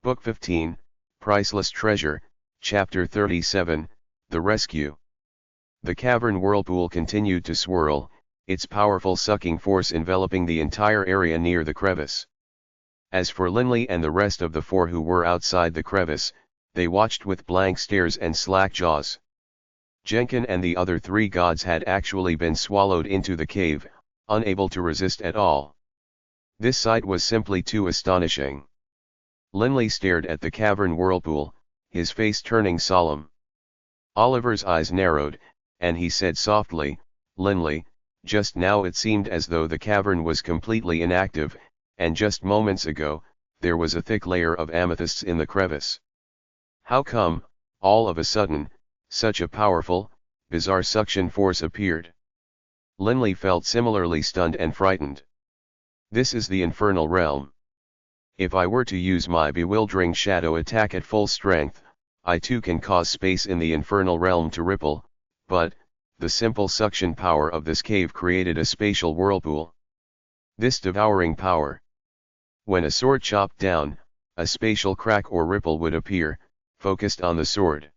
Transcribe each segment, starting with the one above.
Book 15, Priceless Treasure, Chapter 37, The Rescue. The cavern whirlpool continued to swirl, its powerful sucking force enveloping the entire area near the crevice. As for Linley and the rest of the four who were outside the crevice, they watched with blank stares and slack jaws. Jenkin and the other three gods had actually been swallowed into the cave, unable to resist at all. This sight was simply too astonishing. Linley stared at the cavern whirlpool, his face turning solemn. Oliver's eyes narrowed, and he said softly, "Linley, just now it seemed as though the cavern was completely inactive, and just moments ago, there was a thick layer of amethysts in the crevice. How come, all of a sudden, such a powerful, bizarre suction force appeared?" Linley felt similarly stunned and frightened. "This is the infernal realm. If I were to use my bewildering shadow attack at full strength, I too can cause space in the infernal realm to ripple, but, the simple suction power of this cave created a spatial whirlpool. This devouring power. When a sword chopped down, a spatial crack or ripple would appear, focused on the sword.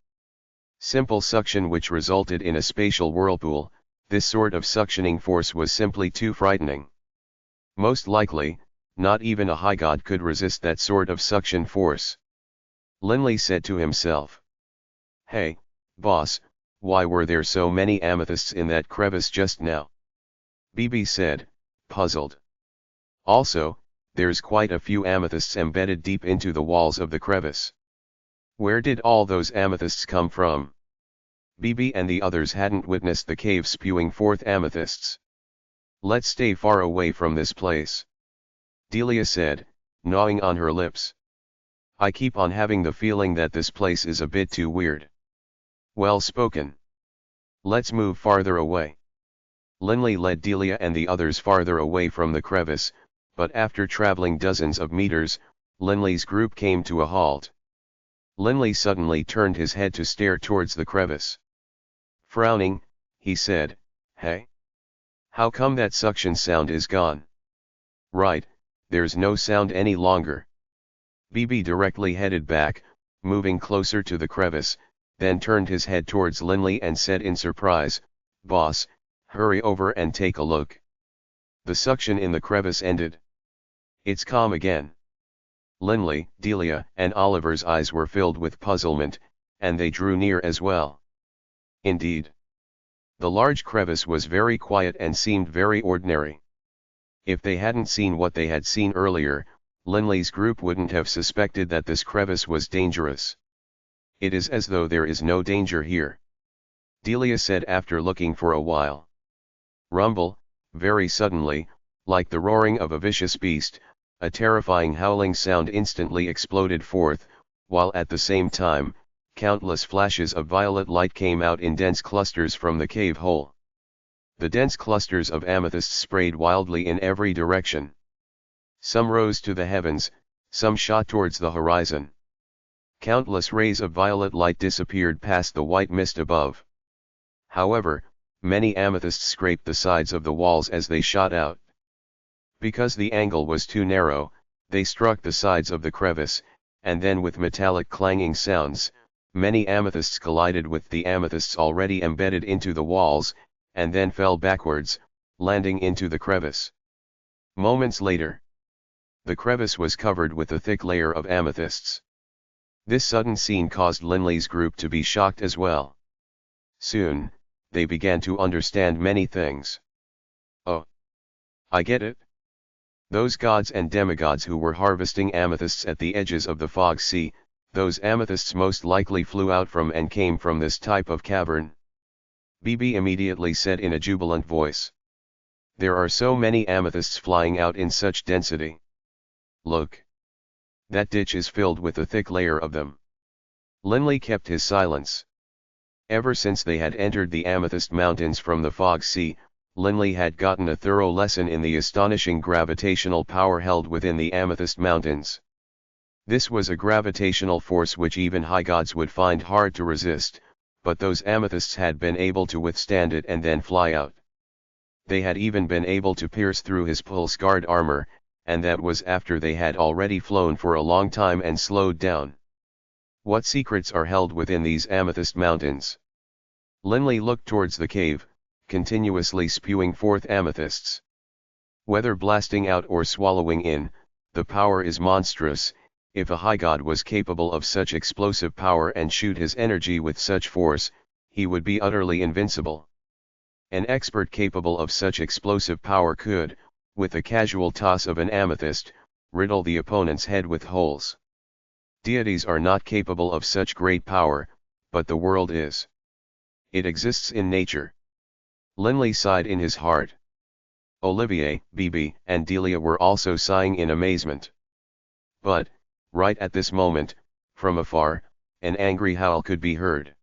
Simple suction which resulted in a spatial whirlpool, this sort of suctioning force was simply too frightening. Most likely, not even a high god could resist that sort of suction force." Linley said to himself. "Hey, boss, why were there so many amethysts in that crevice just now?" BB said, puzzled. "Also, there's quite a few amethysts embedded deep into the walls of the crevice. Where did all those amethysts come from?" BB and the others hadn't witnessed the cave spewing forth amethysts. "Let's stay far away from this place," Delia said, gnawing on her lips. "I keep on having the feeling that this place is a bit too weird." "Well spoken. Let's move farther away." Linley led Delia and the others farther away from the crevice, but after traveling dozens of meters, Linley's group came to a halt. Linley suddenly turned his head to stare towards the crevice. Frowning, he said, "Hey? How come that suction sound is gone?" "Right, there's no sound any longer." BB directly headed back, moving closer to the crevice, then turned his head towards Linley and said in surprise, "Boss, hurry over and take a look." The suction in the crevice ended. "It's calm again." Linley, Delia, and Oliver's eyes were filled with puzzlement, and they drew near as well. Indeed, the large crevice was very quiet and seemed very ordinary. If they hadn't seen what they had seen earlier, Linley's group wouldn't have suspected that this crevice was dangerous. "It is as though there is no danger here," Delia said after looking for a while. Rumble, very suddenly, like the roaring of a vicious beast, a terrifying howling sound instantly exploded forth, while at the same time, countless flashes of violet light came out in dense clusters from the cave hole. The dense clusters of amethysts sprayed wildly in every direction. Some rose to the heavens, some shot towards the horizon. Countless rays of violet light disappeared past the white mist above. However, many amethysts scraped the sides of the walls as they shot out. Because the angle was too narrow, they struck the sides of the crevice, and then with metallic clanging sounds, many amethysts collided with the amethysts already embedded into the walls, and then fell backwards, landing into the crevice. Moments later, the crevice was covered with a thick layer of amethysts. This sudden scene caused Linley's group to be shocked as well. Soon, they began to understand many things. "Oh, I get it. Those gods and demigods who were harvesting amethysts at the edges of the fog sea, those amethysts most likely flew out from and came from this type of cavern," BB immediately said in a jubilant voice. "There are so many amethysts flying out in such density. Look. That ditch is filled with a thick layer of them." Linley kept his silence. Ever since they had entered the Amethyst Mountains from the Fog Sea, Linley had gotten a thorough lesson in the astonishing gravitational power held within the Amethyst Mountains. This was a gravitational force which even high gods would find hard to resist, but those amethysts had been able to withstand it and then fly out. They had even been able to pierce through his pulse guard armor, and that was after they had already flown for a long time and slowed down. What secrets are held within these amethyst mountains? Linley looked towards the cave, continuously spewing forth amethysts. Whether blasting out or swallowing in, the power is monstrous. If a high god was capable of such explosive power and shoot his energy with such force, he would be utterly invincible. An expert capable of such explosive power could, with a casual toss of an amethyst, riddle the opponent's head with holes. Deities are not capable of such great power, but the world is. It exists in nature. Linley sighed in his heart. Olivier, Bibi, and Delia were also sighing in amazement. But, right at this moment, from afar, an angry howl could be heard.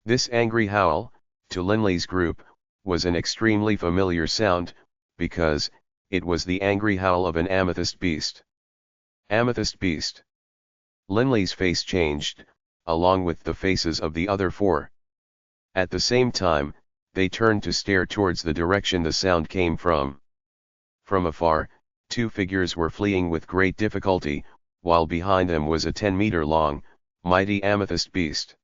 This angry howl, to Linley's group, was an extremely familiar sound, because, it was the angry howl of an amethyst beast. Amethyst beast. Linley's face changed, along with the faces of the other four. At the same time, they turned to stare towards the direction the sound came from. From afar, two figures were fleeing with great difficulty, while behind them was a 10-meter-long, mighty amethyst beast.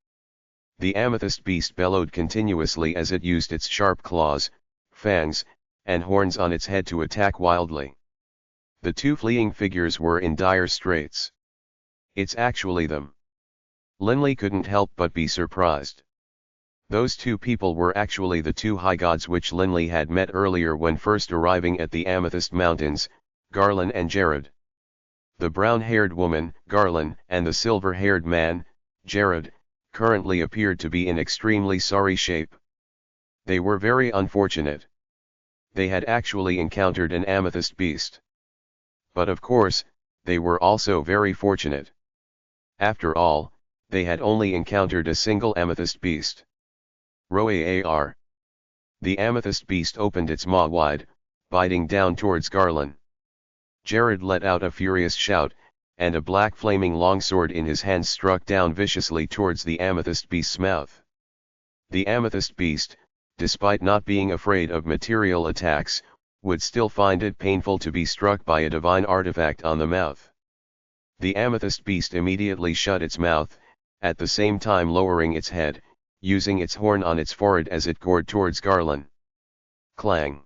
The amethyst beast bellowed continuously as it used its sharp claws, fangs, and horns on its head to attack wildly. The two fleeing figures were in dire straits. It's actually them. Linley couldn't help but be surprised. Those two people were actually the two high gods which Linley had met earlier when first arriving at the Amethyst Mountains, Garland and Jared. The brown-haired woman, Garland, and the silver-haired man, Jared, currently appeared to be in extremely sorry shape. They were very unfortunate. They had actually encountered an amethyst beast. But of course, they were also very fortunate. After all, they had only encountered a single amethyst beast. Roar. The amethyst beast opened its maw wide, biting down towards Garland. Jared let out a furious shout, and a black flaming longsword in his hand struck down viciously towards the amethyst beast's mouth. The amethyst beast, despite not being afraid of material attacks, would still find it painful to be struck by a divine artifact on the mouth. The amethyst beast immediately shut its mouth, at the same time lowering its head, using its horn on its forehead as it gored towards Garland. Clang!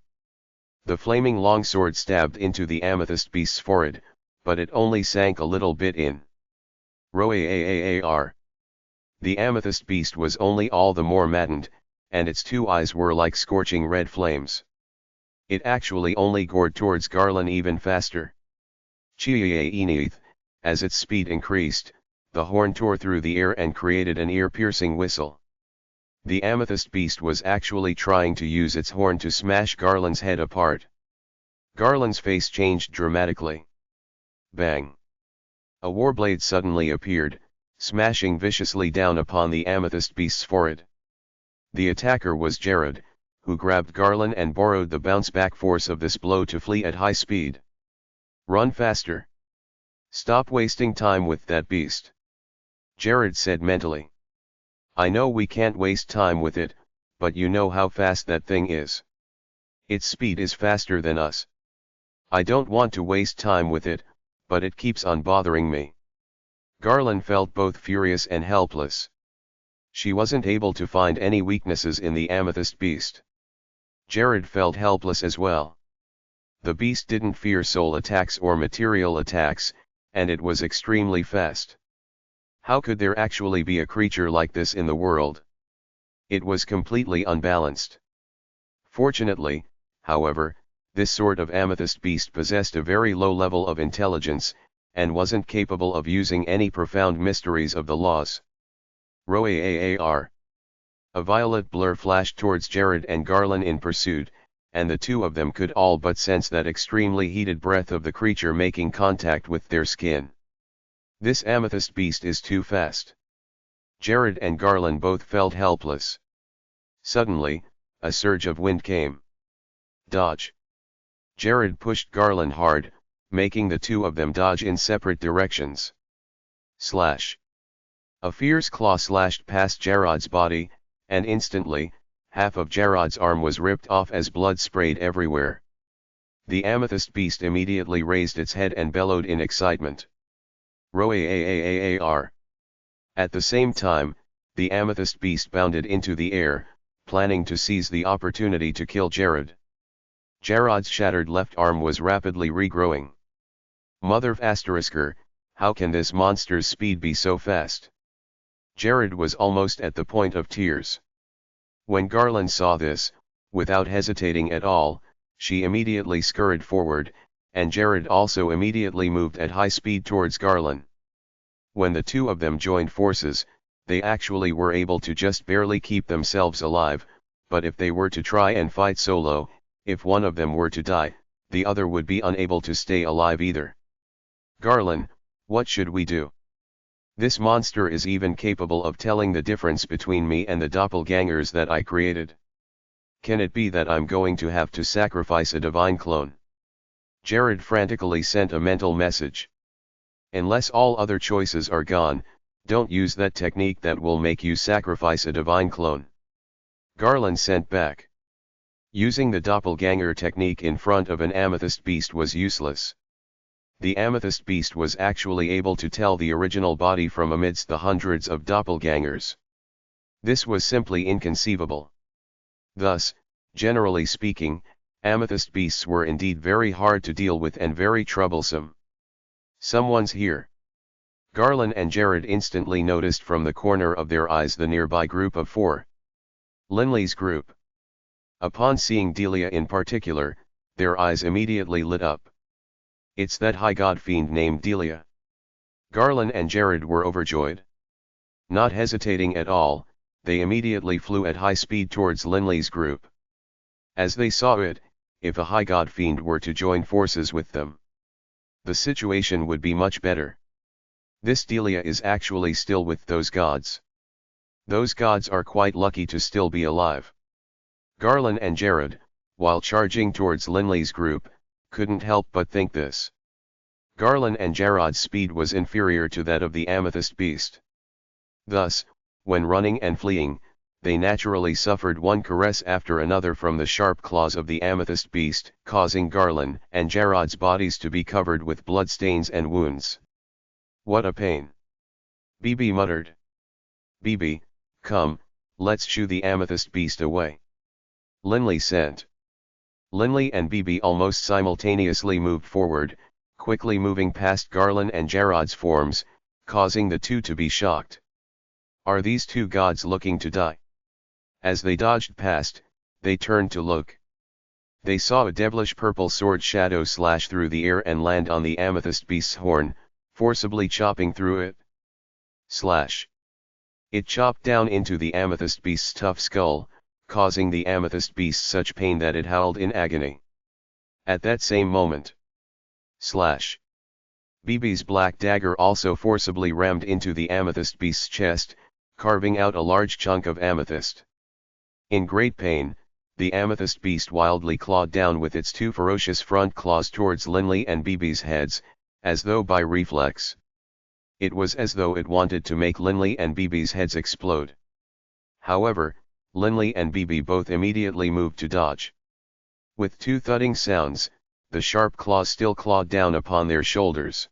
The flaming longsword stabbed into the amethyst beast's forehead, but it only sank a little bit in. Roar! The amethyst beast was only all the more maddened, and its two eyes were like scorching red flames. It actually only gored towards Garland even faster. Chiaenith, as its speed increased, the horn tore through the air and created an ear-piercing whistle. The amethyst beast was actually trying to use its horn to smash Garland's head apart. Garland's face changed dramatically. Bang! A warblade suddenly appeared, smashing viciously down upon the amethyst beast's forehead. The attacker was Jared, who grabbed Garland and borrowed the bounce-back force of this blow to flee at high speed. Run faster! Stop wasting time with that beast. Jared said mentally. I know we can't waste time with it, but you know how fast that thing is. Its speed is faster than us. I don't want to waste time with it, but it keeps on bothering me. Garland felt both furious and helpless. She wasn't able to find any weaknesses in the amethyst beast. Jared felt helpless as well. The beast didn't fear soul attacks or material attacks, and it was extremely fast. How could there actually be a creature like this in the world? It was completely unbalanced. Fortunately, however, this sort of amethyst beast possessed a very low level of intelligence, and wasn't capable of using any profound mysteries of the laws. Roar! A violet blur flashed towards Jared and Garland in pursuit, and the two of them could all but sense that extremely heated breath of the creature making contact with their skin. This amethyst beast is too fast. Jared and Garland both felt helpless. Suddenly, a surge of wind came. Dodge! Jared pushed Garland hard, making the two of them dodge in separate directions. Slash! A fierce claw slashed past Jared's body, and instantly, half of Jared's arm was ripped off as blood sprayed everywhere. The amethyst beast immediately raised its head and bellowed in excitement. Roar! At the same time, the amethyst beast bounded into the air, planning to seize the opportunity to kill Jared. Jared's shattered left arm was rapidly regrowing. Mother of Asterisker, how can this monster's speed be so fast? Jared was almost at the point of tears. When Garland saw this, without hesitating at all, she immediately scurried forward, and Jared also immediately moved at high speed towards Garland. When the two of them joined forces, they actually were able to just barely keep themselves alive, but if they were to try and fight solo, if one of them were to die, the other would be unable to stay alive either. Garland, what should we do? This monster is even capable of telling the difference between me and the doppelgangers that I created. Can it be that I'm going to have to sacrifice a divine clone? Jared frantically sent a mental message. Unless all other choices are gone, don't use that technique that will make you sacrifice a divine clone. Garland sent back. Using the doppelganger technique in front of an amethyst beast was useless. The amethyst beast was actually able to tell the original body from amidst the hundreds of doppelgangers. This was simply inconceivable. Thus, generally speaking, amethyst beasts were indeed very hard to deal with and very troublesome. Someone's here. Garland and Jared instantly noticed from the corner of their eyes the nearby group of four. Linley's group. Upon seeing Delia in particular, their eyes immediately lit up. It's that high god fiend named Delia. Garland and Jared were overjoyed. Not hesitating at all, they immediately flew at high speed towards Linley's group. As they saw it, if a high god fiend were to join forces with them, the situation would be much better. This Delia is actually still with those gods. Those gods are quite lucky to still be alive. Garland and Jared, while charging towards Linley's group, couldn't help but think this. Garland and Jared's speed was inferior to that of the amethyst beast. Thus, when running and fleeing, they naturally suffered one caress after another from the sharp claws of the amethyst beast, causing Garland and Jared's bodies to be covered with bloodstains and wounds. What a pain! BB muttered. BB, come, let's shoo the amethyst beast away. Linley sent. Linley and BB almost simultaneously moved forward, quickly moving past Garland and Jared's forms, causing the two to be shocked. Are these two gods looking to die? As they dodged past, they turned to look. They saw a devilish purple sword shadow slash through the air and land on the amethyst beast's horn, forcibly chopping through it. Slash. It chopped down into the amethyst beast's tough skull, causing the amethyst beast such pain that it howled in agony. At that same moment. Slash. BB's black dagger also forcibly rammed into the amethyst beast's chest, carving out a large chunk of amethyst. In great pain, the amethyst beast wildly clawed down with its two ferocious front claws towards Linley and BB's heads, as though by reflex. It was as though it wanted to make Linley and BB's heads explode. However, Linley and BB both immediately moved to dodge. With two thudding sounds, the sharp claws still clawed down upon their shoulders.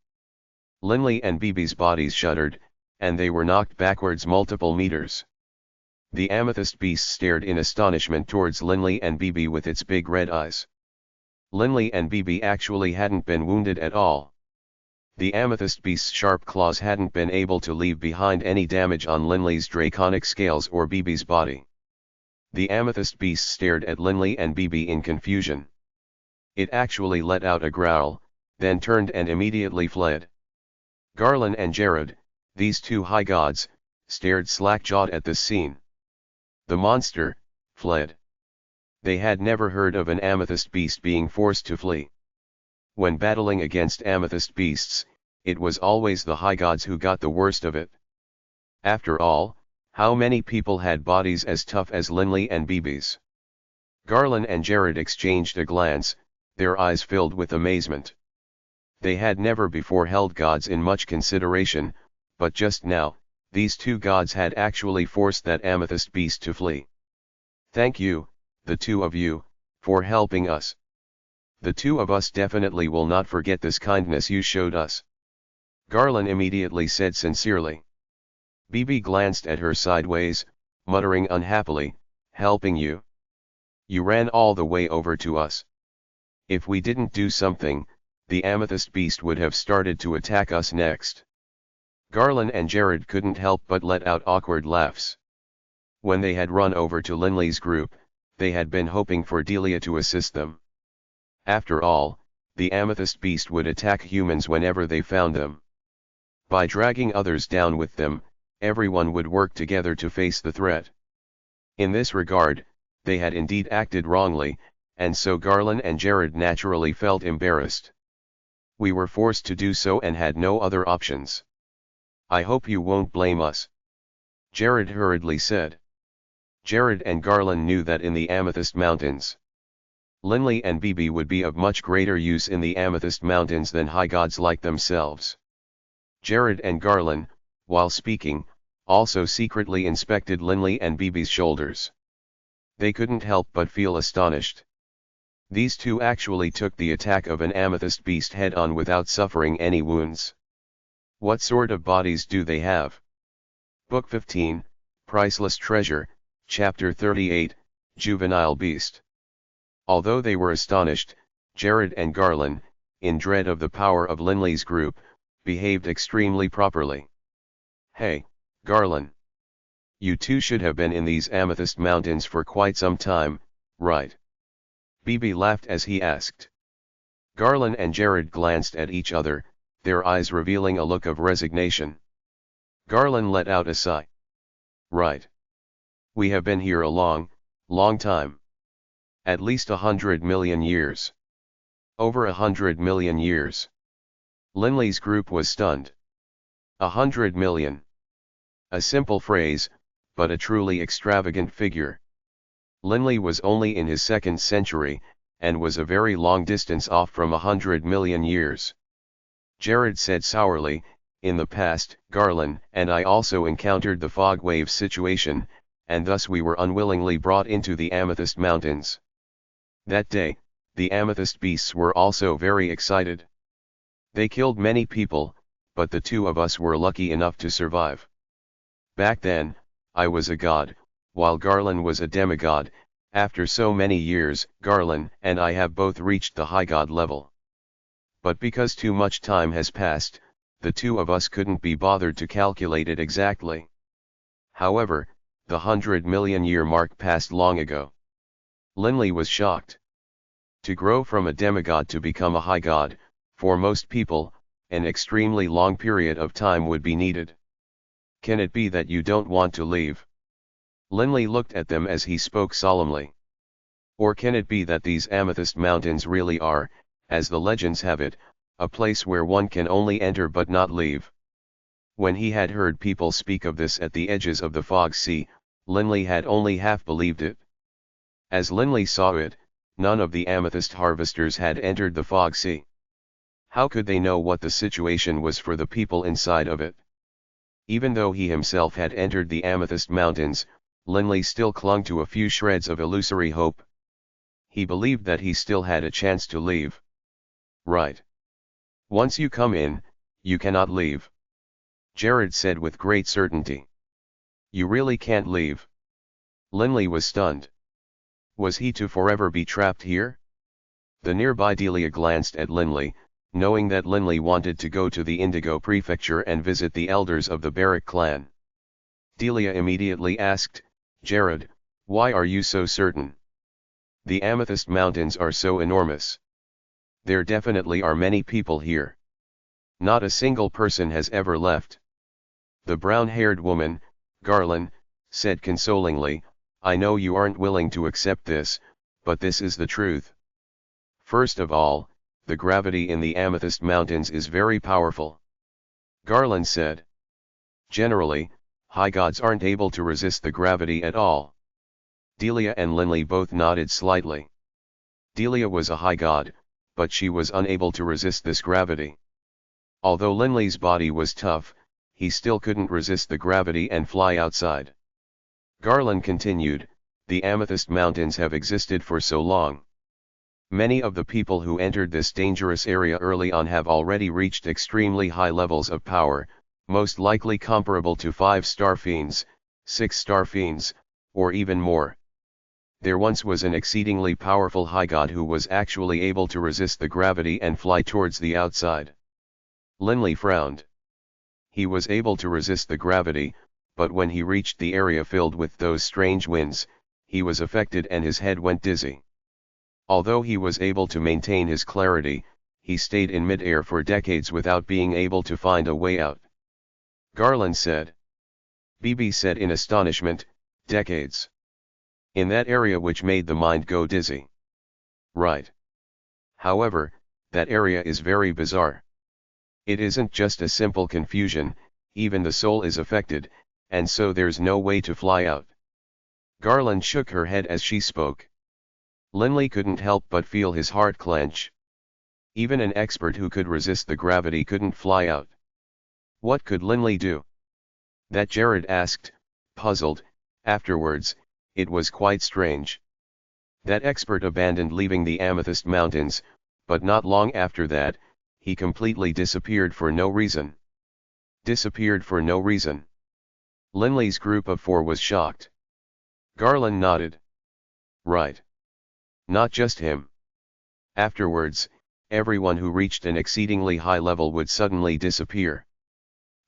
Linley and BB's bodies shuddered, and they were knocked backwards multiple meters. The amethyst beast stared in astonishment towards Linley and BB with its big red eyes. Linley and BB actually hadn't been wounded at all. The amethyst beast's sharp claws hadn't been able to leave behind any damage on Linley's draconic scales or BB's body. The amethyst beast stared at Linley and BB in confusion. It actually let out a growl, then turned and immediately fled. Garland and Jared, these two high gods, stared slack-jawed at this scene. The monster fled. They had never heard of an amethyst beast being forced to flee. When battling against amethyst beasts, it was always the high gods who got the worst of it. After all, how many people had bodies as tough as Linley and BB's? Garland and Jared exchanged a glance, their eyes filled with amazement. They had never before held gods in much consideration, but just now, these two gods had actually forced that amethyst beast to flee. Thank you, the two of you, for helping us. The two of us definitely will not forget this kindness you showed us. Garland immediately said sincerely. Bibi glanced at her sideways, muttering unhappily, helping you? You ran all the way over to us. If we didn't do something, the amethyst beast would have started to attack us next. Garland and Jared couldn't help but let out awkward laughs. When they had run over to Linley's group, they had been hoping for Delia to assist them. After all, the amethyst beast would attack humans whenever they found them. By dragging others down with them, everyone would work together to face the threat. In this regard, they had indeed acted wrongly, and so Garland and Jared naturally felt embarrassed. We were forced to do so and had no other options. I hope you won't blame us, Jared hurriedly said. Jared and Garland knew that in the Amethyst Mountains, Linley and Bibi would be of much greater use in the Amethyst Mountains than high gods like themselves. Jared and Garland, while speaking, also secretly inspected Linley and Bibi's shoulders. They couldn't help but feel astonished. These two actually took the attack of an amethyst beast head-on without suffering any wounds. What sort of bodies do they have? Book 15, Priceless Treasure, Chapter 38, Juvenile Beast. Although they were astonished, Jared and Garland, in dread of the power of Linley's group, behaved extremely properly. Hey, Garland. You two should have been in these Amethyst Mountains for quite some time, right? Bibi laughed as he asked. Garland and Jared glanced at each other, their eyes revealing a look of resignation. Garland let out a sigh. Right. We have been here a long, long time. At least 100 million years. Over 100 million years. Linley's group was stunned. 100 million. A simple phrase, but a truly extravagant figure. Linley was only in his second century, and was a very long distance off from 100 million years. Jared said sourly, in the past, Garland and I also encountered the fog wave situation, and thus we were unwillingly brought into the Amethyst Mountains. That day, the amethyst beasts were also very excited. They killed many people, but the two of us were lucky enough to survive. Back then, I was a god, while Garland was a demigod. After so many years, Garland and I have both reached the high god level. But because too much time has passed, the two of us couldn't be bothered to calculate it exactly. However, the 100 million year mark passed long ago. Linley was shocked. To grow from a demigod to become a high god, for most people, an extremely long period of time would be needed. Can it be that you don't want to leave? Linley looked at them as he spoke solemnly. Or can it be that these Amethyst Mountains really are, as the legends have it, a place where one can only enter but not leave? When he had heard people speak of this at the edges of the fog sea, Linley had only half believed it. As Linley saw it, none of the amethyst harvesters had entered the fog sea. How could they know what the situation was for the people inside of it? Even though he himself had entered the Amethyst Mountains, Linley still clung to a few shreds of illusory hope. He believed that he still had a chance to leave. Right. Once you come in, you cannot leave, Jared said with great certainty. You really can't leave. Linley was stunned. Was he to forever be trapped here? The nearby Delia glanced at Linley, knowing that Linley wanted to go to the Indigo Prefecture and visit the elders of the Barrack clan. Delia immediately asked, Jared, why are you so certain? The Amethyst Mountains are so enormous. There definitely are many people here. Not a single person has ever left. The brown-haired woman, Garland, said consolingly, I know you aren't willing to accept this, but this is the truth. First of all, the gravity in the Amethyst Mountains is very powerful. Garland said. Generally, high gods aren't able to resist the gravity at all. Delia and Linley both nodded slightly. Delia was a high god, but she was unable to resist this gravity. Although Linley's body was tough, he still couldn't resist the gravity and fly outside. Garland continued, the Amethyst Mountains have existed for so long. Many of the people who entered this dangerous area early on have already reached extremely high levels of power, most likely comparable to 5-star fiends, 6-star fiends, or even more. There once was an exceedingly powerful high god who was actually able to resist the gravity and fly towards the outside. Linley frowned. He was able to resist the gravity, but when he reached the area filled with those strange winds, he was affected and his head went dizzy. Although he was able to maintain his clarity, he stayed in mid-air for decades without being able to find a way out. Garland said. BB said in astonishment, decades. In that area which made the mind go dizzy. Right. However, that area is very bizarre. It isn't just a simple confusion, even the soul is affected, and so there's no way to fly out. Garland shook her head as she spoke. Linley couldn't help but feel his heart clench. Even an expert who could resist the gravity couldn't fly out. What could Linley do? That Jared asked, puzzled. Afterwards, it was quite strange. That expert abandoned leaving the Amethyst Mountains, but not long after that, he completely disappeared for no reason. Disappeared for no reason. Linley's group of 4 was shocked. Garland nodded. Right. Not just him. Afterwards, everyone who reached an exceedingly high level would suddenly disappear.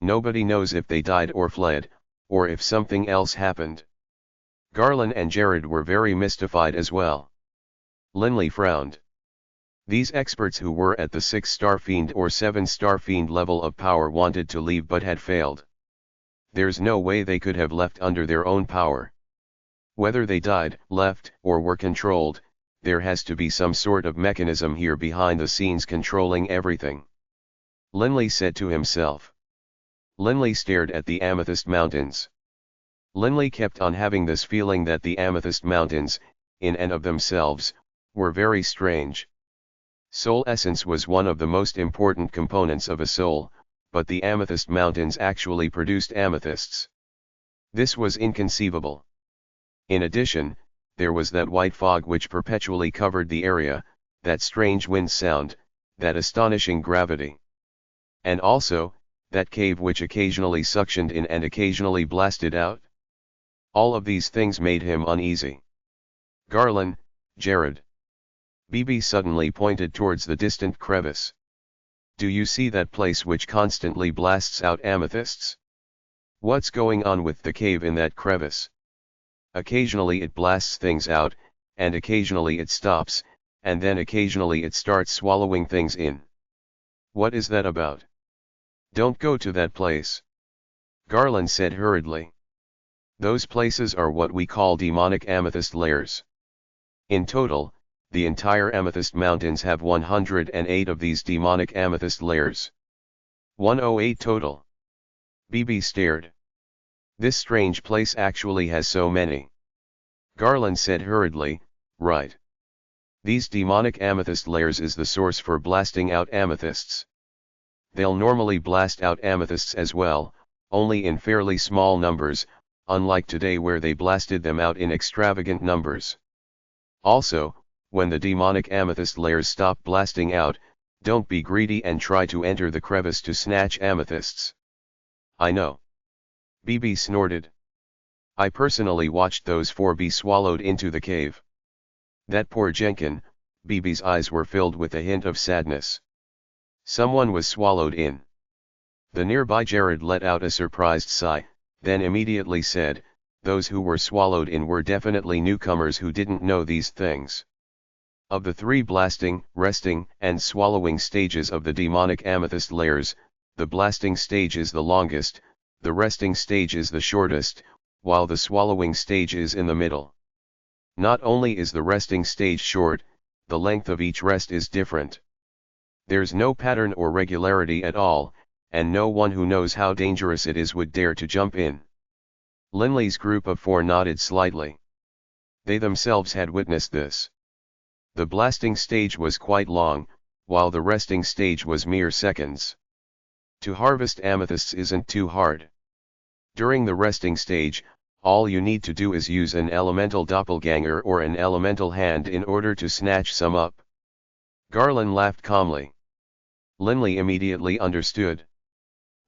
Nobody knows if they died or fled, or if something else happened. Garland and Jared were very mystified as well. Linley frowned. These experts who were at the 6-star fiend or 7-star fiend level of power wanted to leave but had failed. There's no way they could have left under their own power. Whether they died, left, or were controlled, there has to be some sort of mechanism here behind the scenes controlling everything. Linley said to himself. Linley stared at the Amethyst Mountains. Linley kept on having this feeling that the Amethyst Mountains, in and of themselves, were very strange. Soul essence was one of the most important components of a soul, but the Amethyst Mountains actually produced amethysts. This was inconceivable. In addition, there was that white fog which perpetually covered the area, that strange wind sound, that astonishing gravity. And also, that cave which occasionally suctioned in and occasionally blasted out. All of these things made him uneasy. Garland, Jared. BB suddenly pointed towards the distant crevice. Do you see that place which constantly blasts out amethysts? What's going on with the cave in that crevice? Occasionally it blasts things out, and occasionally it stops, and then occasionally it starts swallowing things in. What is that about? Don't go to that place. Garland said hurriedly. Those places are what we call demonic amethyst layers. In total, the entire Amethyst Mountains have 108 of these demonic amethyst layers. 108 total. BB stared. This strange place actually has so many. Garland said hurriedly, right. These demonic amethyst layers is the source for blasting out amethysts. They'll normally blast out amethysts as well, only in fairly small numbers, unlike today where they blasted them out in extravagant numbers. Also, when the demonic amethyst layers stop blasting out, don't be greedy and try to enter the crevice to snatch amethysts. I know. BB snorted. I personally watched those 4 be swallowed into the cave. That poor Jenkin. BB's eyes were filled with a hint of sadness. Someone was swallowed in. The nearby Jared let out a surprised sigh, then immediately said, those who were swallowed in were definitely newcomers who didn't know these things. Of the 3 blasting, resting, and swallowing stages of the demonic amethyst layers, the blasting stage is the longest, the resting stage is the shortest, while the swallowing stage is in the middle. Not only is the resting stage short, the length of each rest is different. There's no pattern or regularity at all, and no one who knows how dangerous it is would dare to jump in. Linley's group of 4 nodded slightly. They themselves had witnessed this. The blasting stage was quite long, while the resting stage was mere seconds. To harvest amethysts isn't too hard. During the resting stage, all you need to do is use an elemental doppelganger or an elemental hand in order to snatch some up. Garland laughed calmly. Linley immediately understood.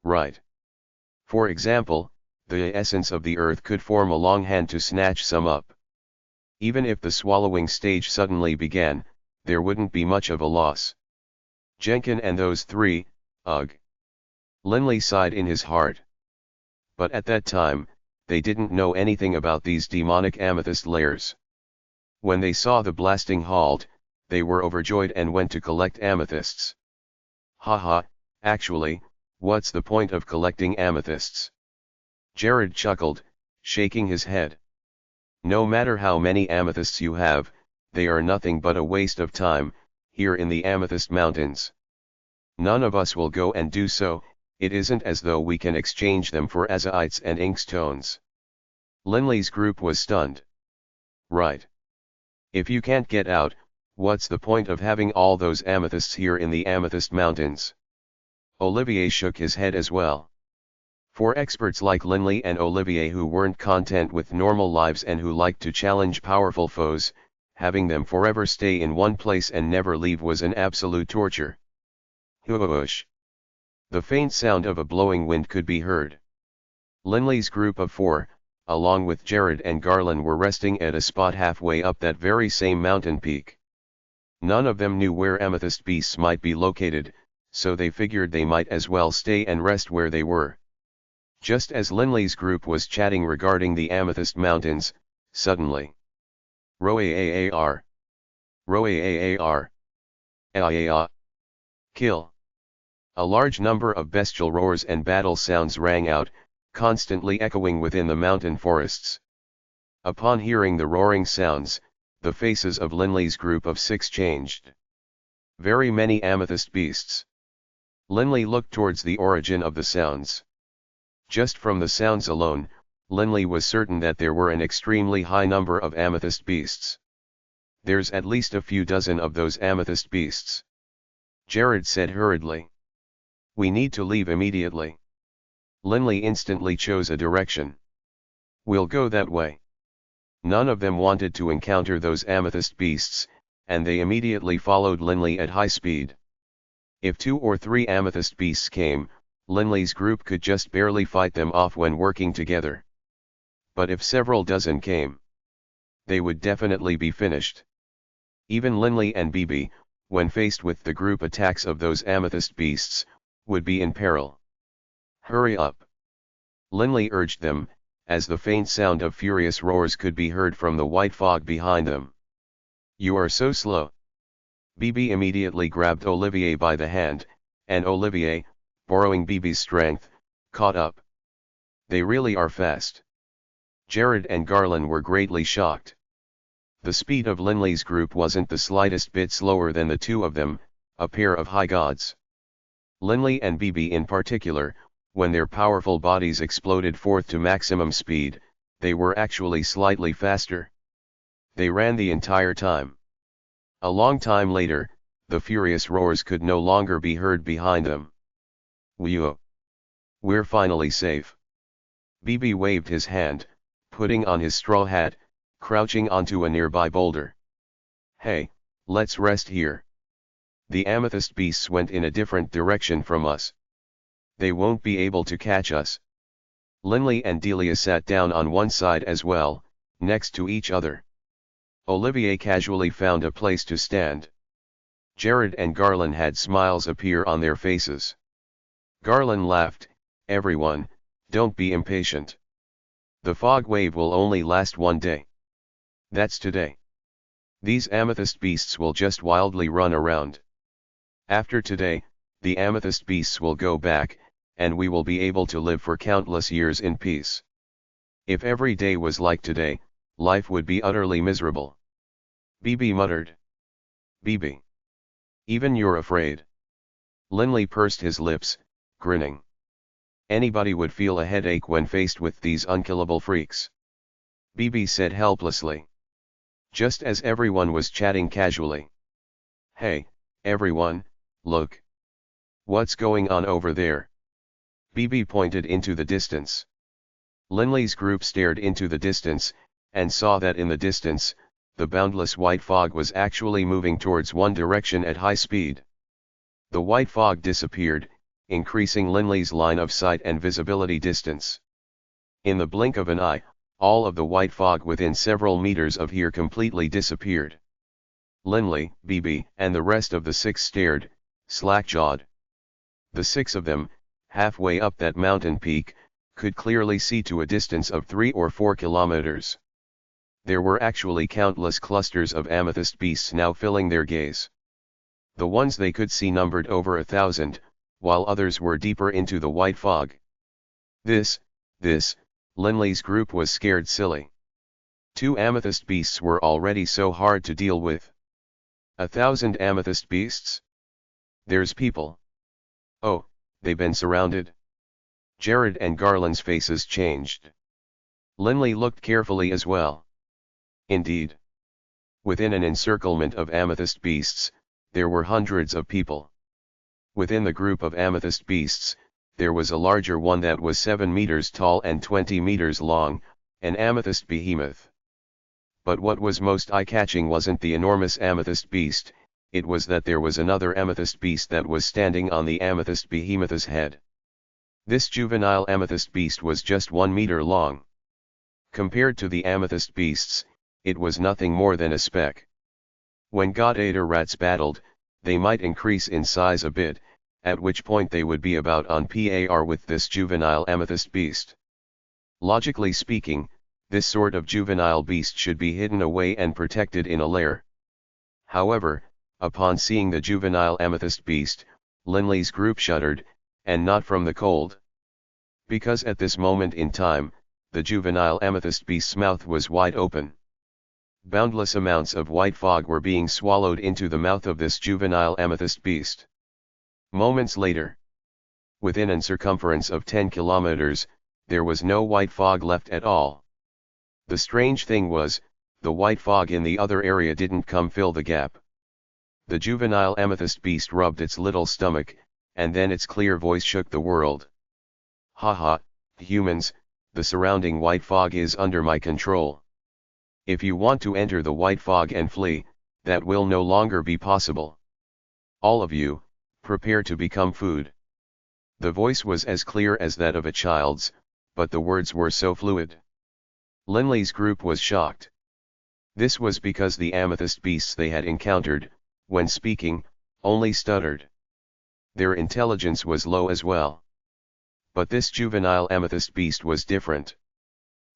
Right. For example, the essence of the earth could form a long hand to snatch some up. Even if the swallowing stage suddenly began, there wouldn't be much of a loss. Jenkin and those three, ugh. Linley sighed in his heart. But at that time, they didn't know anything about these demonic amethyst layers. When they saw the blasting halt, they were overjoyed and went to collect amethysts. Haha, actually, what's the point of collecting amethysts? Jared chuckled, shaking his head. No matter how many amethysts you have, they are nothing but a waste of time, here in the Amethyst Mountains. None of us will go and do so. It isn't as though we can exchange them for azaites and inkstones. Linley's group was stunned. Right. If you can't get out, what's the point of having all those amethysts here in the Amethyst Mountains? Olivier shook his head as well. For experts like Linley and Olivier who weren't content with normal lives and who liked to challenge powerful foes, having them forever stay in one place and never leave was an absolute torture. Whoosh! The faint sound of a blowing wind could be heard. Linley's group of four, along with Jared and Garland, were resting at a spot halfway up that very same mountain peak. None of them knew where amethyst beasts might be located, so they figured they might as well stay and rest where they were. Just as Linley's group was chatting regarding the Amethyst Mountains, suddenly, Roar! Roar! Aia! Kill! A large number of bestial roars and battle sounds rang out, constantly echoing within the mountain forests. Upon hearing the roaring sounds, the faces of Linley's group of six changed. Very many amethyst beasts. Linley looked towards the origin of the sounds. Just from the sounds alone, Linley was certain that there were an extremely high number of amethyst beasts. There's at least a few dozen of those amethyst beasts. Jared said hurriedly. We need to leave immediately. Linley instantly chose a direction. We'll go that way. None of them wanted to encounter those amethyst beasts, and they immediately followed Linley at high speed. If 2 or 3 amethyst beasts came, Linley's group could just barely fight them off when working together. But if several dozen came, they would definitely be finished. Even Linley and Bibi, when faced with the group attacks of those amethyst beasts, would be in peril. Hurry up! Linley urged them, as the faint sound of furious roars could be heard from the white fog behind them. You are so slow. Bibi immediately grabbed Olivier by the hand, and Olivier, borrowing Bibi's strength, caught up. They really are fast. Jared and Garland were greatly shocked. The speed of Linley's group wasn't the slightest bit slower than the two of them, a pair of high gods. Linley and Bibi in particular, when their powerful bodies exploded forth to maximum speed, they were actually slightly faster. They ran the entire time. A long time later, the furious roars could no longer be heard behind them. We're finally safe. Bibi waved his hand, putting on his straw hat, crouching onto a nearby boulder. Hey, let's rest here. The amethyst beasts went in a different direction from us. They won't be able to catch us. Linley and Delia sat down on one side as well, next to each other. Olivier casually found a place to stand. Jared and Garland had smiles appear on their faces. Garland laughed, everyone, don't be impatient. The fog wave will only last one day. That's today. These amethyst beasts will just wildly run around. After today, the amethyst beasts will go back, and we will be able to live for countless years in peace. If every day was like today, life would be utterly miserable. Bibi muttered. Bibi. Even you're afraid. Linley pursed his lips, grinning. Anybody would feel a headache when faced with these unkillable freaks. Bibi said helplessly. Just as everyone was chatting casually. Hey, everyone, look. What's going on over there? Bibi pointed into the distance. Linley's group stared into the distance, and saw that in the distance, the boundless white fog was actually moving towards one direction at high speed. The white fog disappeared, increasing Linley's line of sight and visibility distance. In the blink of an eye, all of the white fog within several meters of here completely disappeared. Linley, BB, and the rest of the six stared, slack-jawed. The six of them, halfway up that mountain peak, could clearly see to a distance of 3 or 4 kilometers. There were actually countless clusters of amethyst beasts now filling their gaze. The ones they could see numbered over 1,000, while others were deeper into the white fog. This, Linley's group was scared silly. 2 amethyst beasts were already so hard to deal with. 1,000 amethyst beasts? There's people. Oh, they've been surrounded. Jared and Garland's faces changed. Linley looked carefully as well. Indeed. Within an encirclement of amethyst beasts, there were hundreds of people. Within the group of amethyst beasts, there was a larger one that was 7 meters tall and 20 meters long, an amethyst behemoth. But what was most eye-catching wasn't the enormous amethyst beast, it was that there was another amethyst beast that was standing on the amethyst behemoth's head. This juvenile amethyst beast was just 1 meter long. Compared to the amethyst beasts, it was nothing more than a speck. When God-Eater rats battled, they might increase in size a bit, at which point they would be about on par with this juvenile amethyst beast. Logically speaking, this sort of juvenile beast should be hidden away and protected in a lair. However, upon seeing the juvenile amethyst beast, Linley's group shuddered, and not from the cold. Because at this moment in time, the juvenile amethyst beast's mouth was wide open. Boundless amounts of white fog were being swallowed into the mouth of this juvenile amethyst beast. Moments later, within a circumference of 10 kilometers, there was no white fog left at all. The strange thing was, the white fog in the other area didn't come fill the gap. The juvenile amethyst beast rubbed its little stomach, and then its clear voice shook the world. Haha, humans, the surrounding white fog is under my control. If you want to enter the white fog and flee, that will no longer be possible. All of you, prepare to become food. The voice was as clear as that of a child's, but the words were so fluid. Linley's group was shocked. This was because the amethyst beasts they had encountered, when speaking, only stuttered. Their intelligence was low as well. But this juvenile amethyst beast was different.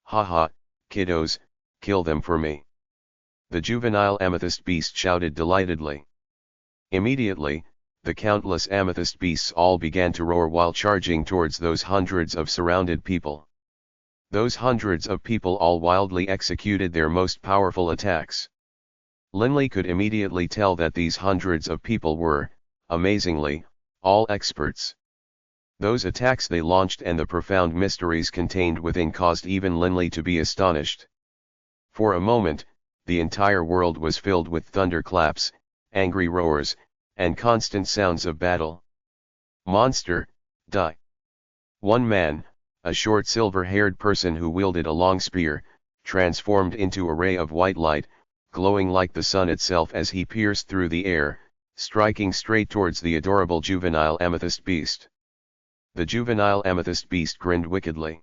Haha, kiddos, kill them for me. The juvenile amethyst beast shouted delightedly. Immediately, the countless amethyst beasts all began to roar while charging towards those hundreds of surrounded people. Those hundreds of people all wildly executed their most powerful attacks. Linley could immediately tell that these hundreds of people were, amazingly, all experts. Those attacks they launched and the profound mysteries contained within caused even Linley to be astonished. For a moment, the entire world was filled with thunderclaps, angry roars, and constant sounds of battle. Monster, die! One man, a short silver-haired person who wielded a long spear, transformed into a ray of white light, glowing like the sun itself as he pierced through the air, striking straight towards the adorable juvenile amethyst beast. The juvenile amethyst beast grinned wickedly.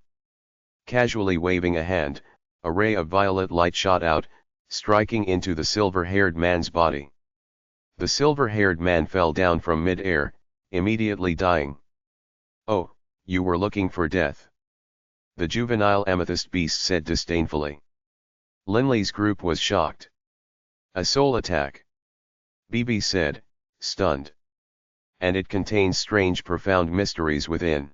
Casually waving a hand, a ray of violet light shot out, striking into the silver-haired man's body. The silver-haired man fell down from mid-air, immediately dying. Oh, you were looking for death. The juvenile amethyst beast said disdainfully. Linley's group was shocked. A soul attack. BB said, stunned. And it contains strange profound mysteries within.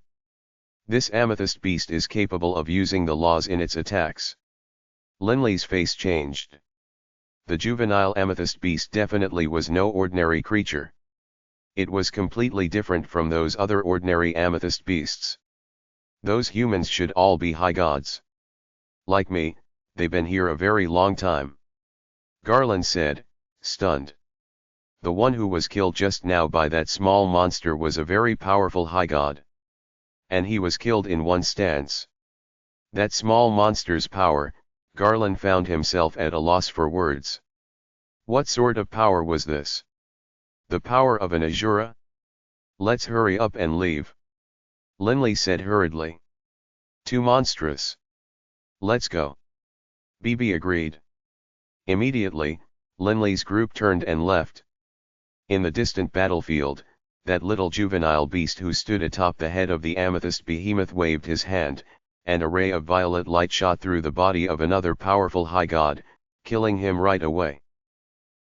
This amethyst beast is capable of using the laws in its attacks. Linley's face changed. The juvenile amethyst beast definitely was no ordinary creature. It was completely different from those other ordinary amethyst beasts. Those humans should all be high gods. Like me, they've been here a very long time. Garland said, stunned. The one who was killed just now by that small monster was a very powerful high god. And he was killed in one stance. That small monster's power, Garland found himself at a loss for words. What sort of power was this? The power of an Azura? Let's hurry up and leave. Linley said hurriedly. Too monstrous. Let's go. Bibi agreed. Immediately, Linley's group turned and left. In the distant battlefield, that little juvenile beast who stood atop the head of the amethyst behemoth waved his hand, and a ray of violet light shot through the body of another powerful high god, killing him right away.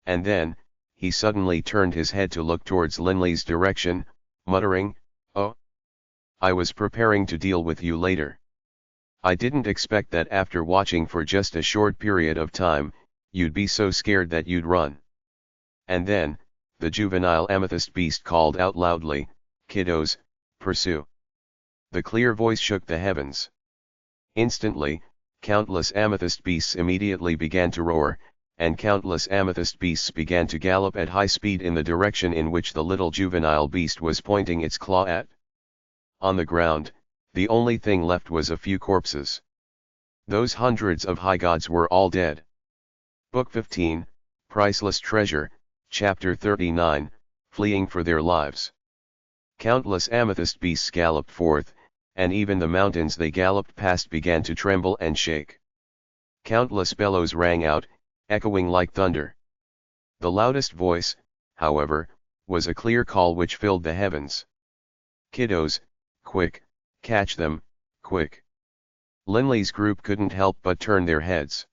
And then, he suddenly turned his head to look towards Linley's direction, muttering, "Oh, I was preparing to deal with you later. I didn't expect that after watching for just a short period of time, you'd be so scared that you'd run." And then, the juvenile amethyst beast called out loudly, "Kiddos, pursue." The clear voice shook the heavens. Instantly, countless amethyst beasts immediately began to roar, and countless amethyst beasts began to gallop at high speed in the direction in which the little juvenile beast was pointing its claw at. On the ground, the only thing left was a few corpses. Those hundreds of high gods were all dead. Book 15, Priceless Treasure, Chapter 39, Fleeing for Their Lives. Countless amethyst beasts galloped forth, and even the mountains they galloped past began to tremble and shake. Countless bellows rang out, echoing like thunder. The loudest voice, however, was a clear call which filled the heavens. "Kiddos, quick, catch them, quick." Linley's group couldn't help but turn their heads.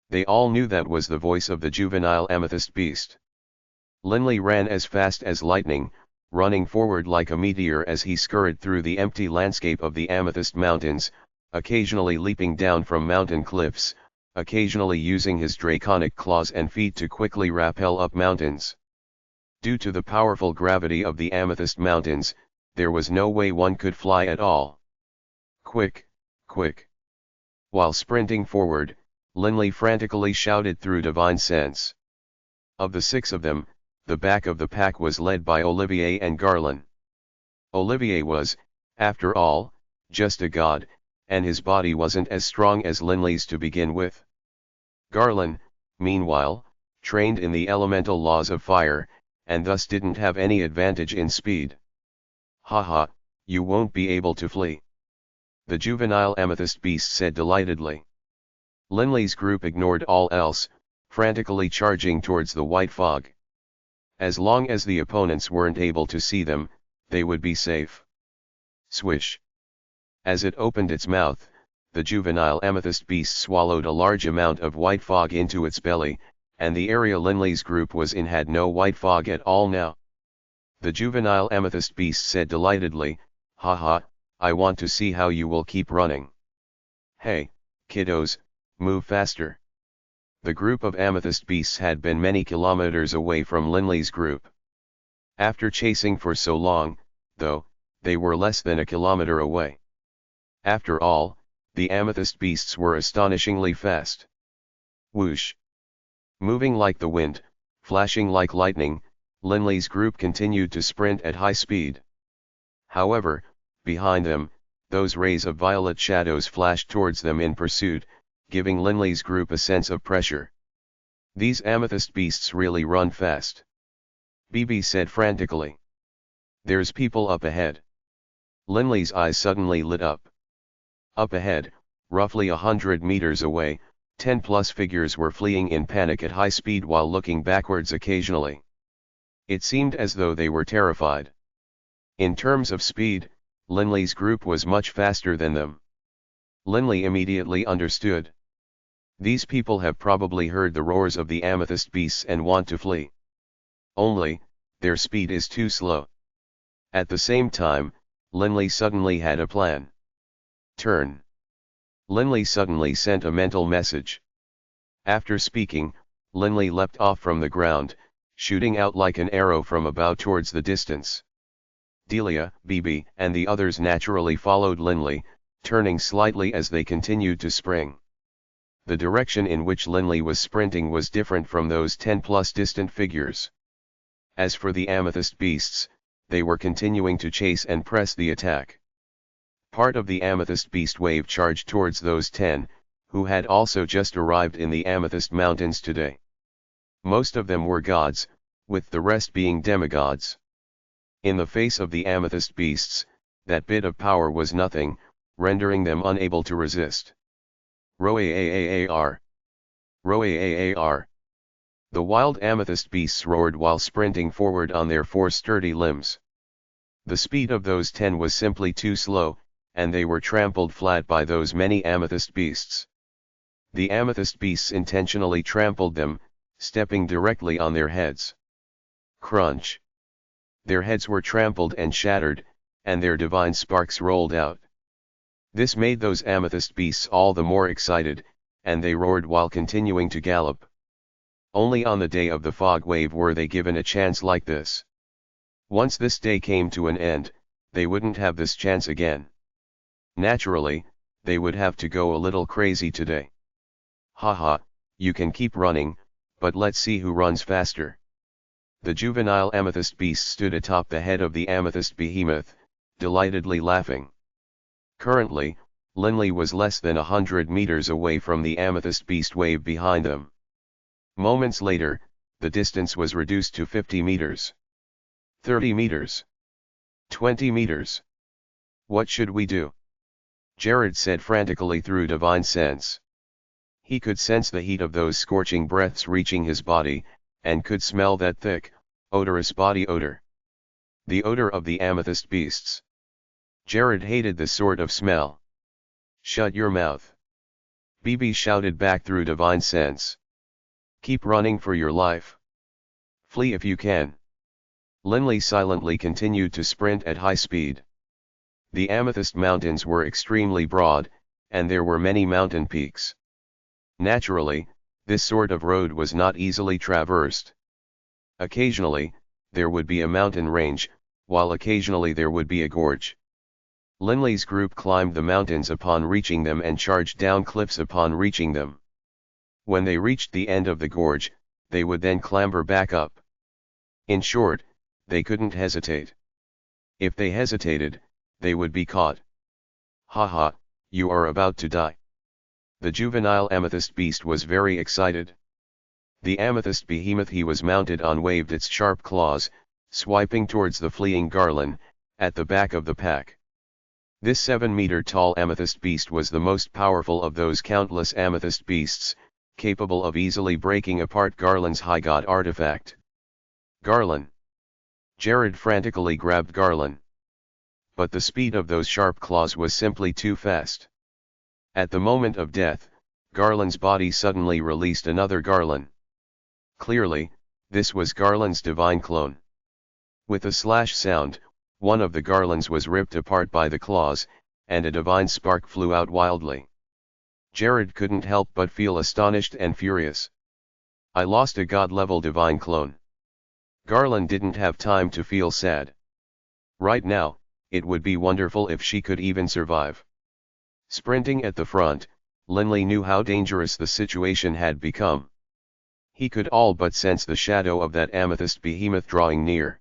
They all knew that was the voice of the juvenile amethyst beast. Linley ran as fast as lightning, running forward like a meteor as he scurried through the empty landscape of the Amethyst Mountains, occasionally leaping down from mountain cliffs, occasionally using his draconic claws and feet to quickly rappel up mountains. Due to the powerful gravity of the Amethyst Mountains, there was no way one could fly at all. "Quick, quick." While sprinting forward, Linley frantically shouted through divine sense. Of the 6 of them, the back of the pack was led by Olivier and Garland. Olivier was, after all, just a god, and his body wasn't as strong as Linley's to begin with. Garland, meanwhile, trained in the elemental laws of fire, and thus didn't have any advantage in speed. "Haha, you won't be able to flee," the juvenile amethyst beast said delightedly. Linley's group ignored all else, frantically charging towards the white fog. As long as the opponents weren't able to see them, they would be safe. Swish. As it opened its mouth, the juvenile amethyst beast swallowed a large amount of white fog into its belly, and the area Linley's group was in had no white fog at all now. The juvenile amethyst beast said delightedly, "Haha, I want to see how you will keep running. Hey, kiddos, move faster." The group of amethyst beasts had been many kilometers away from Linley's group. After chasing for so long, though, they were less than a kilometer away. After all, the amethyst beasts were astonishingly fast. Whoosh! Moving like the wind, flashing like lightning, Linley's group continued to sprint at high speed. However, behind them, those rays of violet shadows flashed towards them in pursuit, giving Linley's group a sense of pressure. "These amethyst beasts really run fast," Bibi said frantically. "There's people up ahead." Linley's eyes suddenly lit up. Up ahead, roughly 100 meters away, 10+ figures were fleeing in panic at high speed while looking backwards occasionally. It seemed as though they were terrified. In terms of speed, Linley's group was much faster than them. Linley immediately understood. These people have probably heard the roars of the amethyst beasts and want to flee. Only, their speed is too slow. At the same time, Linley suddenly had a plan. "Turn." Linley suddenly sent a mental message. After speaking, Linley leapt off from the ground, shooting out like an arrow from a bow towards the distance. Delia, Bibi, and the others naturally followed Linley, turning slightly as they continued to spring. The direction in which Linley was sprinting was different from those 10+ distant figures. As for the amethyst beasts, they were continuing to chase and press the attack. Part of the amethyst beast wave charged towards those 10, who had also just arrived in the Amethyst Mountains today. Most of them were gods, with the rest being demigods. In the face of the amethyst beasts, that bit of power was nothing, rendering them unable to resist. Roar! Roar! The wild amethyst beasts roared while sprinting forward on their 4 sturdy limbs. The speed of those 10 was simply too slow, and they were trampled flat by those many amethyst beasts. The amethyst beasts intentionally trampled them, stepping directly on their heads. Crunch! Their heads were trampled and shattered, and their divine sparks rolled out. This made those amethyst beasts all the more excited, and they roared while continuing to gallop. Only on the day of the fog wave were they given a chance like this. Once this day came to an end, they wouldn't have this chance again. Naturally, they would have to go a little crazy today. Haha, you can keep running, but let's see who runs faster. The juvenile amethyst beast stood atop the head of the amethyst behemoth, delightedly laughing. Currently, Linley was less than 100 meters away from the amethyst beast wave behind them. Moments later, the distance was reduced to 50 meters. 30 meters. 20 meters. What should we do? Jared said frantically through divine sense. He could sense the heat of those scorching breaths reaching his body, and could smell that thick, odorous body odor. The odor of the amethyst beasts. Jared hated this sort of smell. Shut your mouth. BB shouted back through divine sense. Keep running for your life. Flee if you can. Linley silently continued to sprint at high speed. The Amethyst Mountains were extremely broad, and there were many mountain peaks. Naturally, this sort of road was not easily traversed. Occasionally, there would be a mountain range, while occasionally there would be a gorge. Linley's group climbed the mountains upon reaching them and charged down cliffs upon reaching them. When they reached the end of the gorge, they would then clamber back up. In short, they couldn't hesitate. If they hesitated, they would be caught. Haha, you are about to die. The juvenile amethyst beast was very excited. The amethyst behemoth he was mounted on waved its sharp claws, swiping towards the fleeing Garland, at the back of the pack. This 7-meter-tall amethyst beast was the most powerful of those countless amethyst beasts, capable of easily breaking apart Garland's high god artifact. Garland! Jared frantically grabbed Garland. But the speed of those sharp claws was simply too fast. At the moment of death, Garland's body suddenly released another Garland. Clearly, this was Garland's divine clone. With a slash sound, one of the Garlands was ripped apart by the claws, and a divine spark flew out wildly. Jared couldn't help but feel astonished and furious. I lost a god-level divine clone. Garland didn't have time to feel sad. Right now, it would be wonderful if she could even survive. Sprinting at the front, Linley knew how dangerous the situation had become. He could all but sense the shadow of that amethyst behemoth drawing near.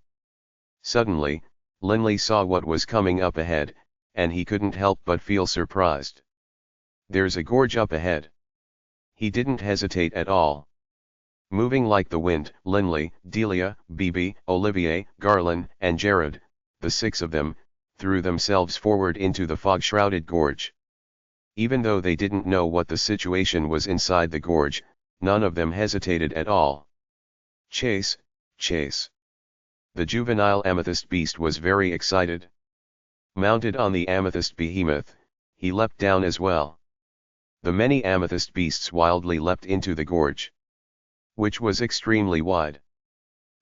Suddenly, Linley saw what was coming up ahead, and he couldn't help but feel surprised. There's a gorge up ahead. He didn't hesitate at all. Moving like the wind, Linley, Delia, BB, Olivier, Garland, and Jared, the 6 of them, threw themselves forward into the fog-shrouded gorge. Even though they didn't know what the situation was inside the gorge, none of them hesitated at all. Chase, chase. The juvenile amethyst beast was very excited. Mounted on the amethyst behemoth, he leapt down as well. The many amethyst beasts wildly leapt into the gorge, which was extremely wide.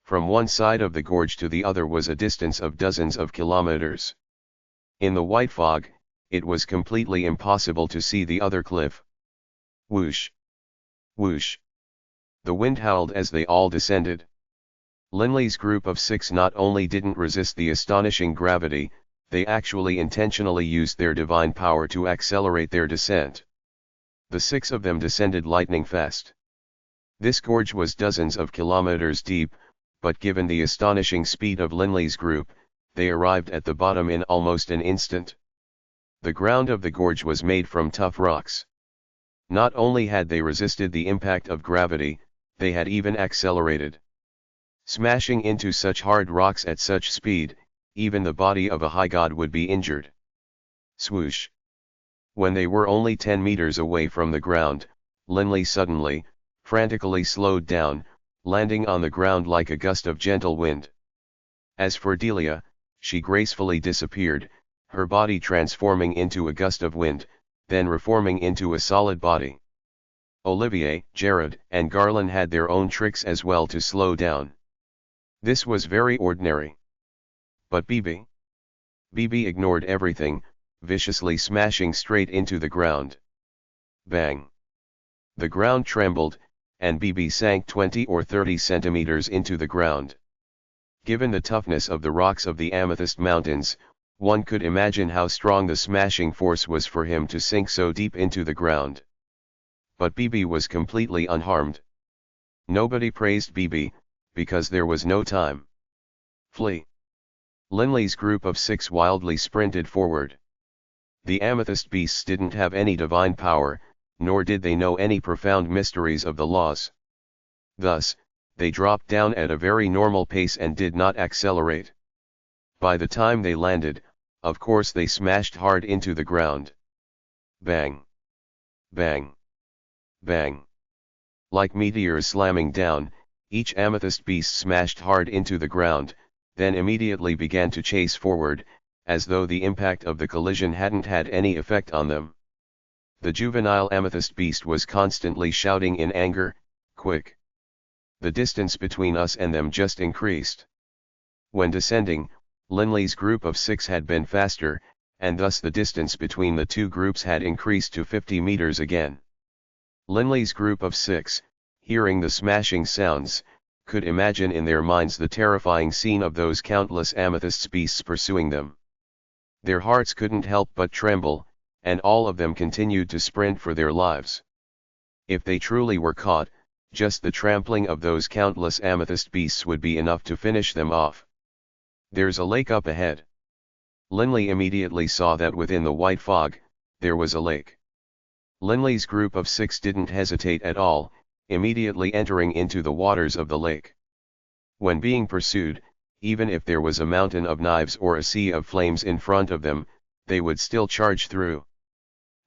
From one side of the gorge to the other was a distance of dozens of kilometers. In the white fog, it was completely impossible to see the other cliff. Whoosh! Whoosh! The wind howled as they all descended. Linley's group of 6 not only didn't resist the astonishing gravity, they actually intentionally used their divine power to accelerate their descent. The 6 of them descended lightning fast. This gorge was dozens of kilometers deep, but given the astonishing speed of Linley's group, they arrived at the bottom in almost an instant. The ground of the gorge was made from tough rocks. Not only had they resisted the impact of gravity, they had even accelerated. Smashing into such hard rocks at such speed, even the body of a high god would be injured. Swoosh! When they were only 10 meters away from the ground, Linley suddenly, frantically slowed down, landing on the ground like a gust of gentle wind. As for Delia, she gracefully disappeared, her body transforming into a gust of wind, then reforming into a solid body. Olivier, Jared, and Garland had their own tricks as well to slow down. This was very ordinary. But Bibi ignored everything, viciously smashing straight into the ground. Bang! The ground trembled, and Bibi sank 20 or 30 centimeters into the ground. Given the toughness of the rocks of the Amethyst Mountains, one could imagine how strong the smashing force was for him to sink so deep into the ground. But Bibi was completely unharmed. Nobody praised Bibi, because there was no time. Flee! Linley's group of 6 wildly sprinted forward. The Amethyst beasts didn't have any divine power, nor did they know any profound mysteries of the laws. Thus, they dropped down at a very normal pace and did not accelerate. By the time they landed, of course they smashed hard into the ground. Bang! Bang! Bang! Like meteors slamming down, each amethyst beast smashed hard into the ground, then immediately began to chase forward, as though the impact of the collision hadn't had any effect on them. The juvenile amethyst beast was constantly shouting in anger, "Quick! The distance between us and them just increased." When descending, Linley's group of 6 had been faster, and thus the distance between the two groups had increased to 50 meters again. Linley's group of 6, hearing the smashing sounds, could imagine in their minds the terrifying scene of those countless amethyst beasts pursuing them. Their hearts couldn't help but tremble, and all of them continued to sprint for their lives. If they truly were caught, just the trampling of those countless amethyst beasts would be enough to finish them off. "There's a lake up ahead." Linley immediately saw that within the white fog, there was a lake. Linley's group of 6 didn't hesitate at all, immediately entering into the waters of the lake. When being pursued, even if there was a mountain of knives or a sea of flames in front of them, they would still charge through.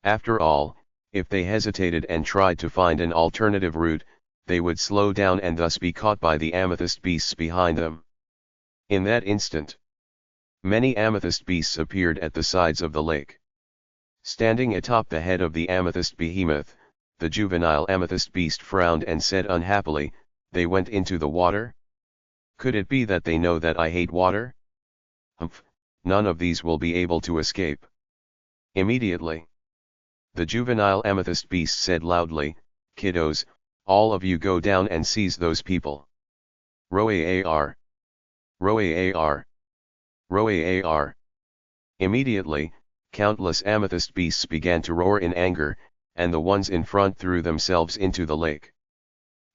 After all, if they hesitated and tried to find an alternative route, they would slow down and thus be caught by the amethyst beasts behind them. In that instant, many amethyst beasts appeared at the sides of the lake. Standing atop the head of the amethyst behemoth, the juvenile amethyst beast frowned and said unhappily, "They went into the water? Could it be that they know that I hate water? Humph, none of these will be able to escape." Immediately, the juvenile amethyst beast said loudly, "Kiddos, all of you go down and seize those people. Roar! Roar! Roar!" Immediately, countless amethyst beasts began to roar in anger, and the ones in front threw themselves into the lake.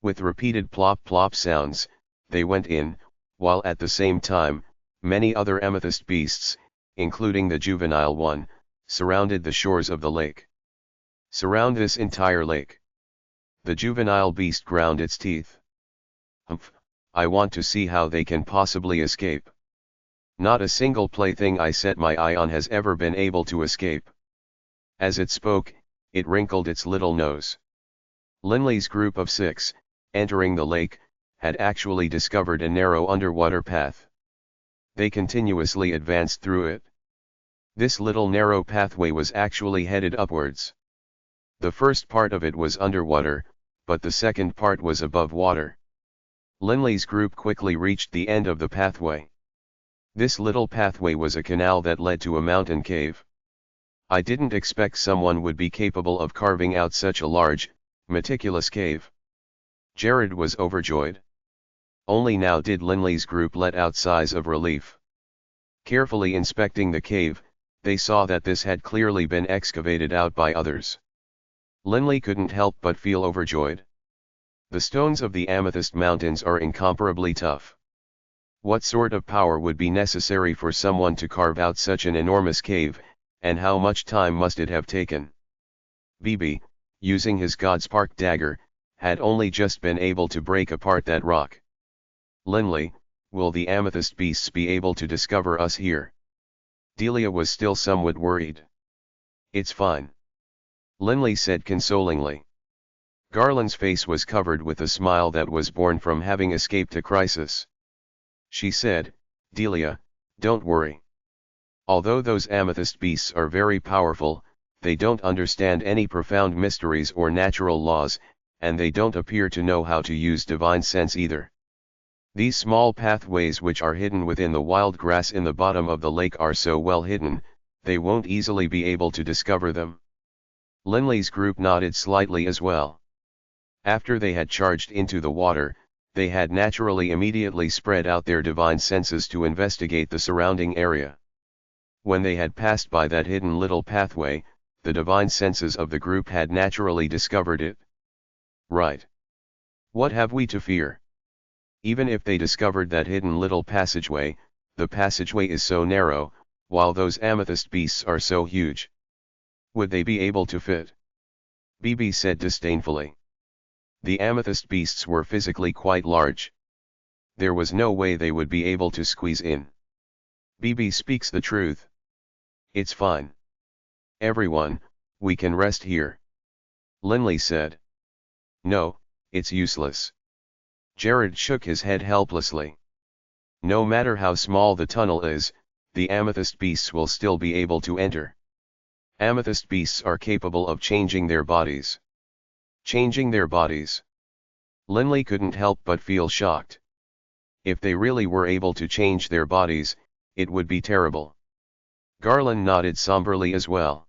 With repeated plop-plop sounds, they went in, while at the same time, many other amethyst beasts, including the juvenile one, surrounded the shores of the lake. Surround this entire lake. The juvenile beast ground its teeth. Humph, I want to see how they can possibly escape. Not a single plaything I set my eye on has ever been able to escape. As it spoke, it wrinkled its little nose. Linley's group of 6, entering the lake, had actually discovered a narrow underwater path. They continuously advanced through it. This little narrow pathway was actually headed upwards. The first part of it was underwater, but the second part was above water. Linley's group quickly reached the end of the pathway. This little pathway was a canal that led to a mountain cave. I didn't expect someone would be capable of carving out such a large, meticulous cave. Jared was overjoyed. Only now did Linley's group let out sighs of relief. Carefully inspecting the cave, they saw that this had clearly been excavated out by others. Linley couldn't help but feel overjoyed. The stones of the Amethyst Mountains are incomparably tough. What sort of power would be necessary for someone to carve out such an enormous cave, and how much time must it have taken? "Bibi, using his Godspark dagger, had only just been able to break apart that rock. Linley, will the amethyst beasts be able to discover us here? Delia was still somewhat worried. It's fine, Linley said consolingly. Garland's face was covered with a smile that was born from having escaped a crisis. She said, Delia, don't worry. Although those amethyst beasts are very powerful, they don't understand any profound mysteries or natural laws, and they don't appear to know how to use divine sense either. These small pathways which are hidden within the wild grass in the bottom of the lake are so well hidden, they won't easily be able to discover them. Linley's group nodded slightly as well. After they had charged into the water, they had naturally immediately spread out their divine senses to investigate the surrounding area. When they had passed by that hidden little pathway, the divine senses of the group had naturally discovered it. Right. What have we to fear? Even if they discovered that hidden little passageway, the passageway is so narrow, while those amethyst beasts are so huge. Would they be able to fit? Bibi said disdainfully. The amethyst beasts were physically quite large. There was no way they would be able to squeeze in. Bibi speaks the truth. It's fine. Everyone, we can rest here, Linley said. No, it's useless. Jared shook his head helplessly. No matter how small the tunnel is, the amethyst beasts will still be able to enter. Amethyst beasts are capable of changing their bodies. Changing their bodies? Linley couldn't help but feel shocked. If they really were able to change their bodies, it would be terrible. Garland nodded somberly as well.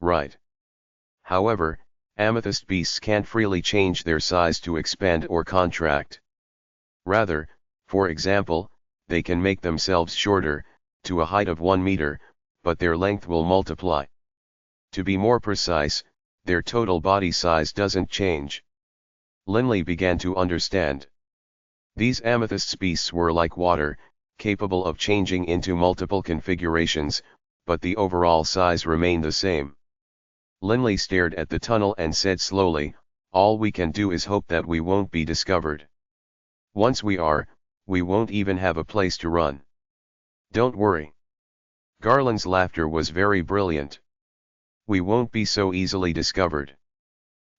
Right. However, amethyst beasts can't freely change their size to expand or contract. Rather, for example, they can make themselves shorter, to a height of 1 meter, but their length will multiply. To be more precise, their total body size doesn't change. Linley began to understand. These amethyst beasts were like water, capable of changing into multiple configurations, but the overall size remained the same. Linley stared at the tunnel and said slowly, all we can do is hope that we won't be discovered. Once we are, we won't even have a place to run. Don't worry. Garland's laughter was very brilliant. We won't be so easily discovered.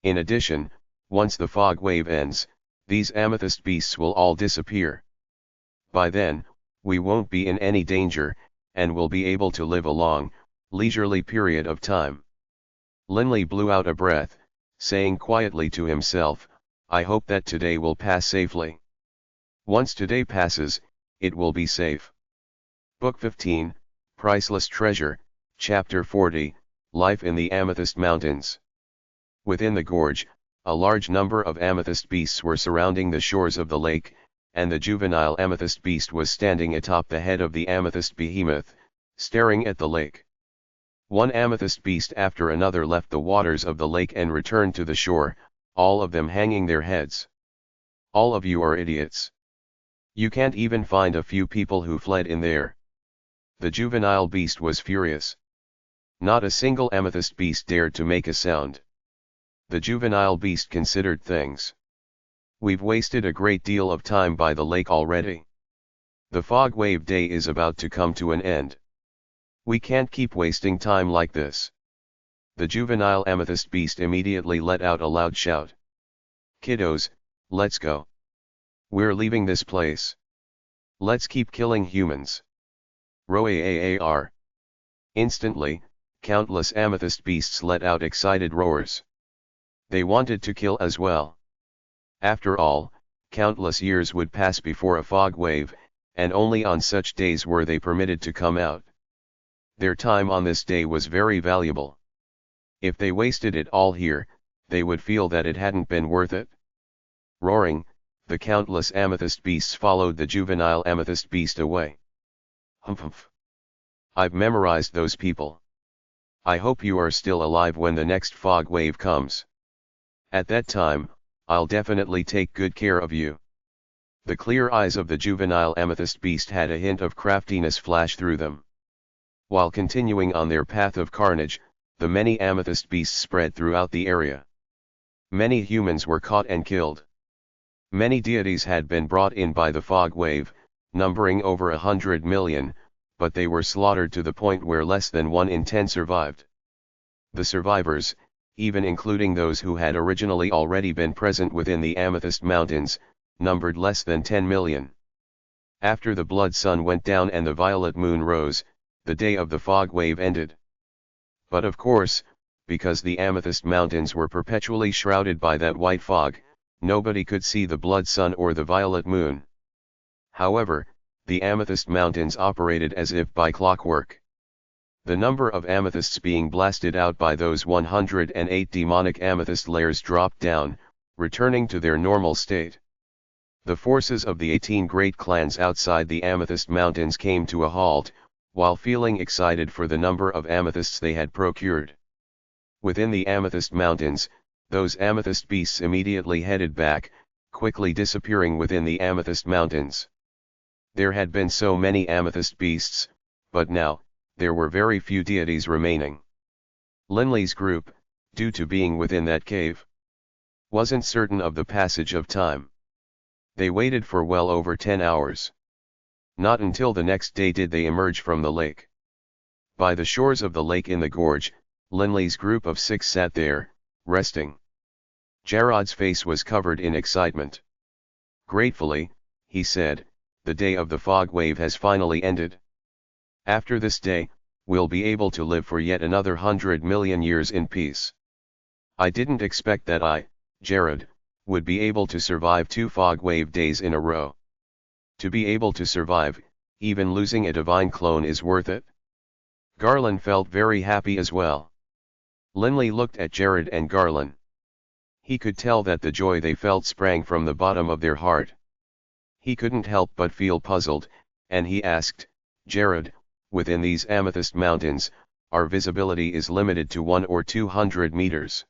In addition, once the fog wave ends, these amethyst beasts will all disappear. By then, we won't be in any danger, and will be able to live a long, leisurely period of time. Linley blew out a breath, saying quietly to himself, I hope that today will pass safely. Once today passes, it will be safe. Book 15, Priceless Treasure, Chapter 40, Life in the Amethyst Mountains. Within the gorge, a large number of amethyst beasts were surrounding the shores of the lake, and the juvenile amethyst beast was standing atop the head of the amethyst behemoth, staring at the lake. One amethyst beast after another left the waters of the lake and returned to the shore, all of them hanging their heads. All of you are idiots. You can't even find a few people who fled in there. The juvenile beast was furious. Not a single amethyst beast dared to make a sound. The juvenile beast considered things. We've wasted a great deal of time by the lake already. The fog wave day is about to come to an end. We can't keep wasting time like this. The juvenile amethyst beast immediately let out a loud shout. Kiddos, let's go. We're leaving this place. Let's keep killing humans. Roar. Instantly, countless amethyst beasts let out excited roars. They wanted to kill as well. After all, countless years would pass before a fog wave, and only on such days were they permitted to come out. Their time on this day was very valuable. If they wasted it all here, they would feel that it hadn't been worth it. Roaring, the countless amethyst beasts followed the juvenile amethyst beast away. Humph. I've memorized those people. I hope you are still alive when the next fog wave comes. At that time, I'll definitely take good care of you. The clear eyes of the juvenile amethyst beast had a hint of craftiness flash through them. While continuing on their path of carnage, the many amethyst beasts spread throughout the area. Many humans were caught and killed. Many deities had been brought in by the fog wave, numbering over 100 million, but they were slaughtered to the point where less than 1 in 10 survived. The survivors, even including those who had originally already been present within the Amethyst Mountains, numbered less than 10 million. After the blood sun went down and the violet moon rose, the day of the fog wave ended. But of course, because the Amethyst Mountains were perpetually shrouded by that white fog, nobody could see the blood sun or the violet moon. However, the Amethyst Mountains operated as if by clockwork. The number of amethysts being blasted out by those 108 demonic amethyst layers dropped down, returning to their normal state. The forces of the 18 great clans outside the Amethyst Mountains came to a halt, while feeling excited for the number of amethysts they had procured. Within the Amethyst Mountains, those amethyst beasts immediately headed back, quickly disappearing within the Amethyst Mountains. There had been so many amethyst beasts, but now, there were very few deities remaining. Linley's group, due to being within that cave, wasn't certain of the passage of time. They waited for well over 10 hours. Not until the next day did they emerge from the lake. By the shores of the lake in the gorge, Linley's group of 6 sat there, resting. Gerard's face was covered in excitement. Gratefully, he said, "The day of the fog wave has finally ended. After this day, we'll be able to live for yet another 100 million years in peace. I didn't expect that I, Gerard, would be able to survive 2 fog wave days in a row. To be able to survive, even losing a divine clone is worth it." Garland felt very happy as well. Linley looked at Gerard and Garland. He could tell that the joy they felt sprang from the bottom of their heart. He couldn't help but feel puzzled, and he asked, "Gerard, within these Amethyst Mountains, our visibility is limited to 100 or 200 meters.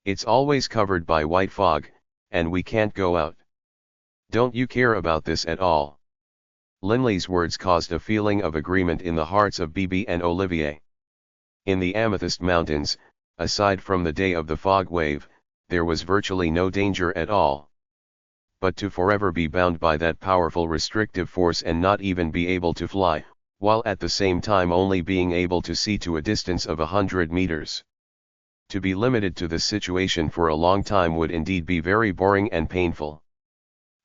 It's always covered by white fog, and we can't go out. Don't you care about this at all?" Linley's words caused a feeling of agreement in the hearts of Bibi and Olivier. In the Amethyst Mountains, aside from the day of the fog wave, there was virtually no danger at all. But to forever be bound by that powerful restrictive force and not even be able to fly, while at the same time only being able to see to a distance of 100 meters. To be limited to this situation for a long time would indeed be very boring and painful.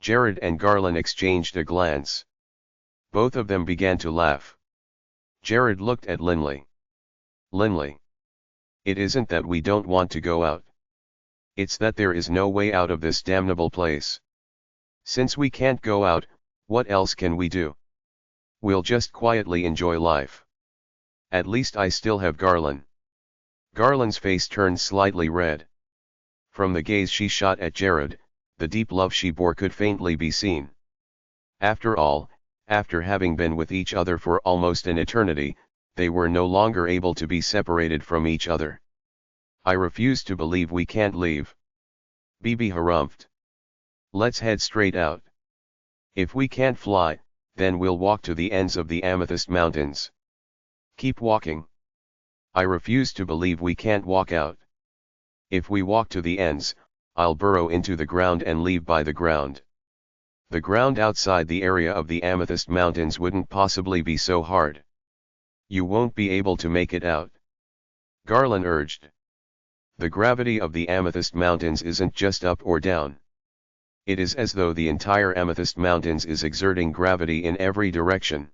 Gerard and Garland exchanged a glance. Both of them began to laugh. Gerard looked at Linley. "Linley, it isn't that we don't want to go out. It's that there is no way out of this damnable place. Since we can't go out, what else can we do? We'll just quietly enjoy life. At least I still have Garland." Garland's face turned slightly red. From the gaze she shot at Gerard, the deep love she bore could faintly be seen. After all, after having been with each other for almost an eternity, they were no longer able to be separated from each other. "I refuse to believe we can't leave," Bibi harumphed. "Let's head straight out. If we can't fly, then we'll walk to the ends of the Amethyst Mountains." "Keep walking." "I refuse to believe we can't walk out. If we walk to the ends, I'll burrow into the ground and leave by the ground. The ground outside the area of the Amethyst Mountains wouldn't possibly be so hard. You won't be able to make it out," Garland urged. "The gravity of the Amethyst Mountains isn't just up or down. It is as though the entire Amethyst Mountains is exerting gravity in every direction.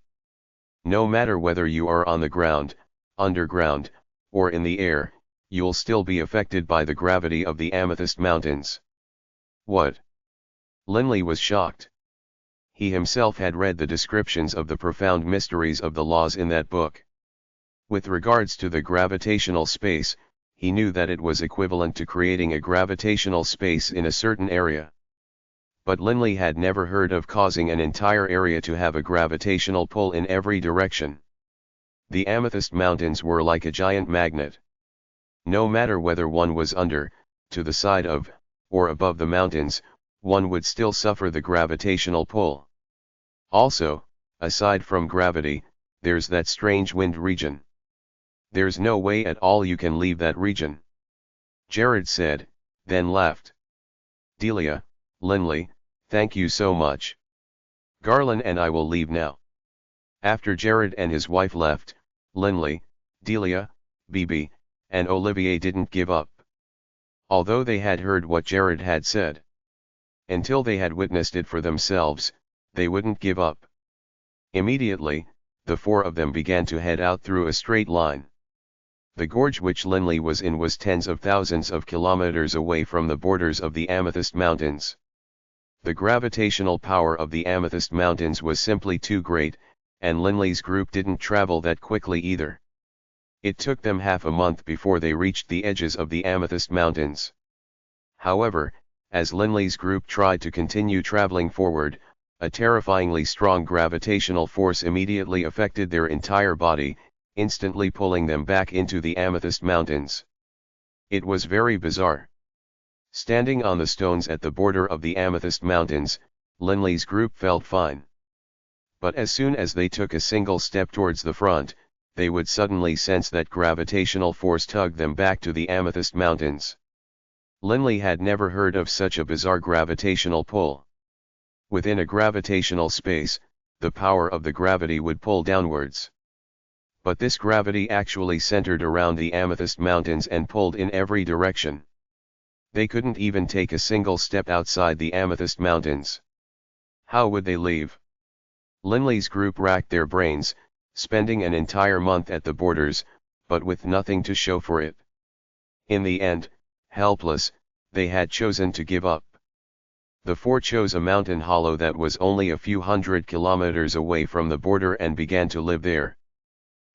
No matter whether you are on the ground, underground, or in the air, you'll still be affected by the gravity of the Amethyst Mountains." "What?" Linley was shocked. He himself had read the descriptions of the profound mysteries of the laws in that book. With regards to the gravitational space, he knew that it was equivalent to creating a gravitational space in a certain area. But Linley had never heard of causing an entire area to have a gravitational pull in every direction. The Amethyst Mountains were like a giant magnet. No matter whether one was under, to the side of, or above the mountains, one would still suffer the gravitational pull. Also, aside from gravity, there's that strange wind region. There's no way at all you can leave that region. Jared said, then left. Delia, Lindley, thank you so much. Garland and I will leave now. After Jared and his wife left, Lindley, Delia, Bibi, and Olivier didn't give up. Although they had heard what Jared had said, until they had witnessed it for themselves, they wouldn't give up. Immediately, the four of them began to head out through a straight line. The gorge which Lindley was in was tens of thousands of kilometers away from the borders of the Amethyst Mountains. The gravitational power of the Amethyst Mountains was simply too great, and Lindley's group didn't travel that quickly either. It took them half a month before they reached the edges of the Amethyst Mountains. However, as Lindley's group tried to continue traveling forward, a terrifyingly strong gravitational force immediately affected their entire body, instantly pulling them back into the Amethyst Mountains. It was very bizarre. Standing on the stones at the border of the Amethyst Mountains, Lindley's group felt fine. But as soon as they took a single step towards the front, they would suddenly sense that gravitational force tug them back to the Amethyst Mountains. Lindley had never heard of such a bizarre gravitational pull. Within a gravitational space, the power of the gravity would pull downwards. But this gravity actually centered around the Amethyst Mountains and pulled in every direction. They couldn't even take a single step outside the Amethyst Mountains. How would they leave? Lindley's group racked their brains, spending an entire month at the borders, but with nothing to show for it. In the end, helpless, they had chosen to give up. The four chose a mountain hollow that was only a few hundred kilometers away from the border and began to live there.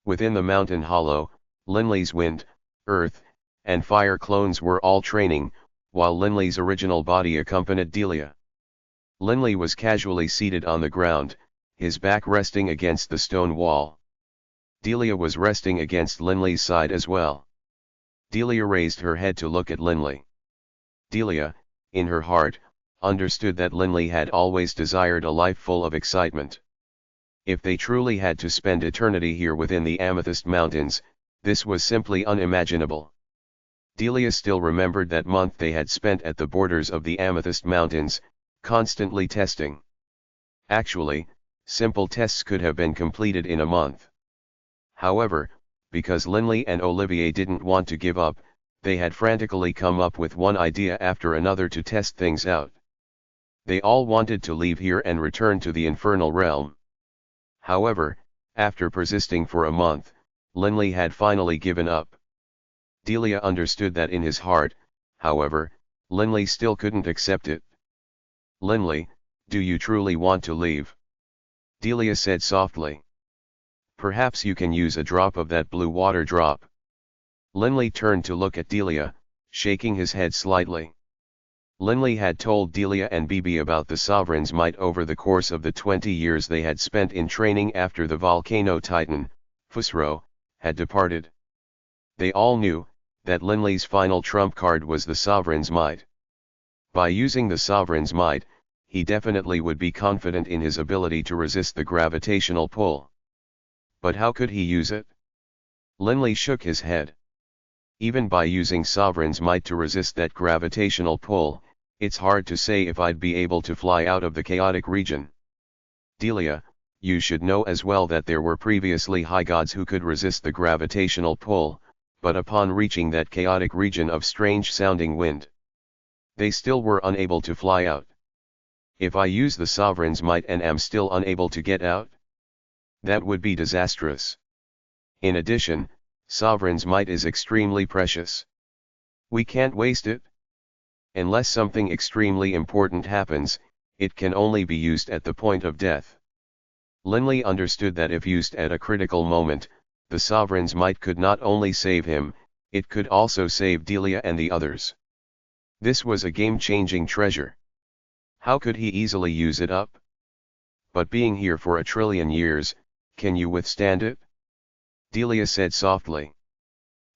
Within the mountain hollow, Lindley's wind, earth, and fire clones were all training, while Lindley's original body accompanied Delia. Lindley was casually seated on the ground, his back resting against the stone wall. Delia was resting against Lindley's side as well. Delia raised her head to look at Lindley. Delia, in her heart, understood that Lindley had always desired a life full of excitement. If they truly had to spend eternity here within the Amethyst Mountains, this was simply unimaginable. Delia still remembered that month they had spent at the borders of the Amethyst Mountains, constantly testing. Actually, simple tests could have been completed in a month. However, because Lindley and Olivier didn't want to give up, they had frantically come up with one idea after another to test things out. They all wanted to leave here and return to the infernal realm. However, after persisting for a month, Lindley had finally given up. Delia understood that in his heart, however, Lindley still couldn't accept it. Lindley, do you truly want to leave? Delia said softly. Perhaps you can use a drop of that blue water drop. Lindley turned to look at Delia, shaking his head slightly. Lindley had told Delia and Bibi about the Sovereign's might over the course of the 20 years they had spent in training after the volcano titan, Fusro, had departed. They all knew that Lindley's final trump card was the Sovereign's might. By using the Sovereign's might, he definitely would be confident in his ability to resist the gravitational pull. But how could he use it? Lindley shook his head. Even by using Sovereign's might to resist that gravitational pull, it's hard to say if I'd be able to fly out of the chaotic region. Delia, you should know as well that there were previously high gods who could resist the gravitational pull, but upon reaching that chaotic region of strange-sounding wind, they still were unable to fly out. If I use the Sovereign's might and am still unable to get out, that would be disastrous. In addition, Sovereign's might is extremely precious. We can't waste it. Unless something extremely important happens, it can only be used at the point of death. Lindley understood that if used at a critical moment, the Sovereign's might could not only save him, it could also save Delia and the others. This was a game-changing treasure. How could he easily use it up? But being here for 1 trillion years, can you withstand it? Delia said softly.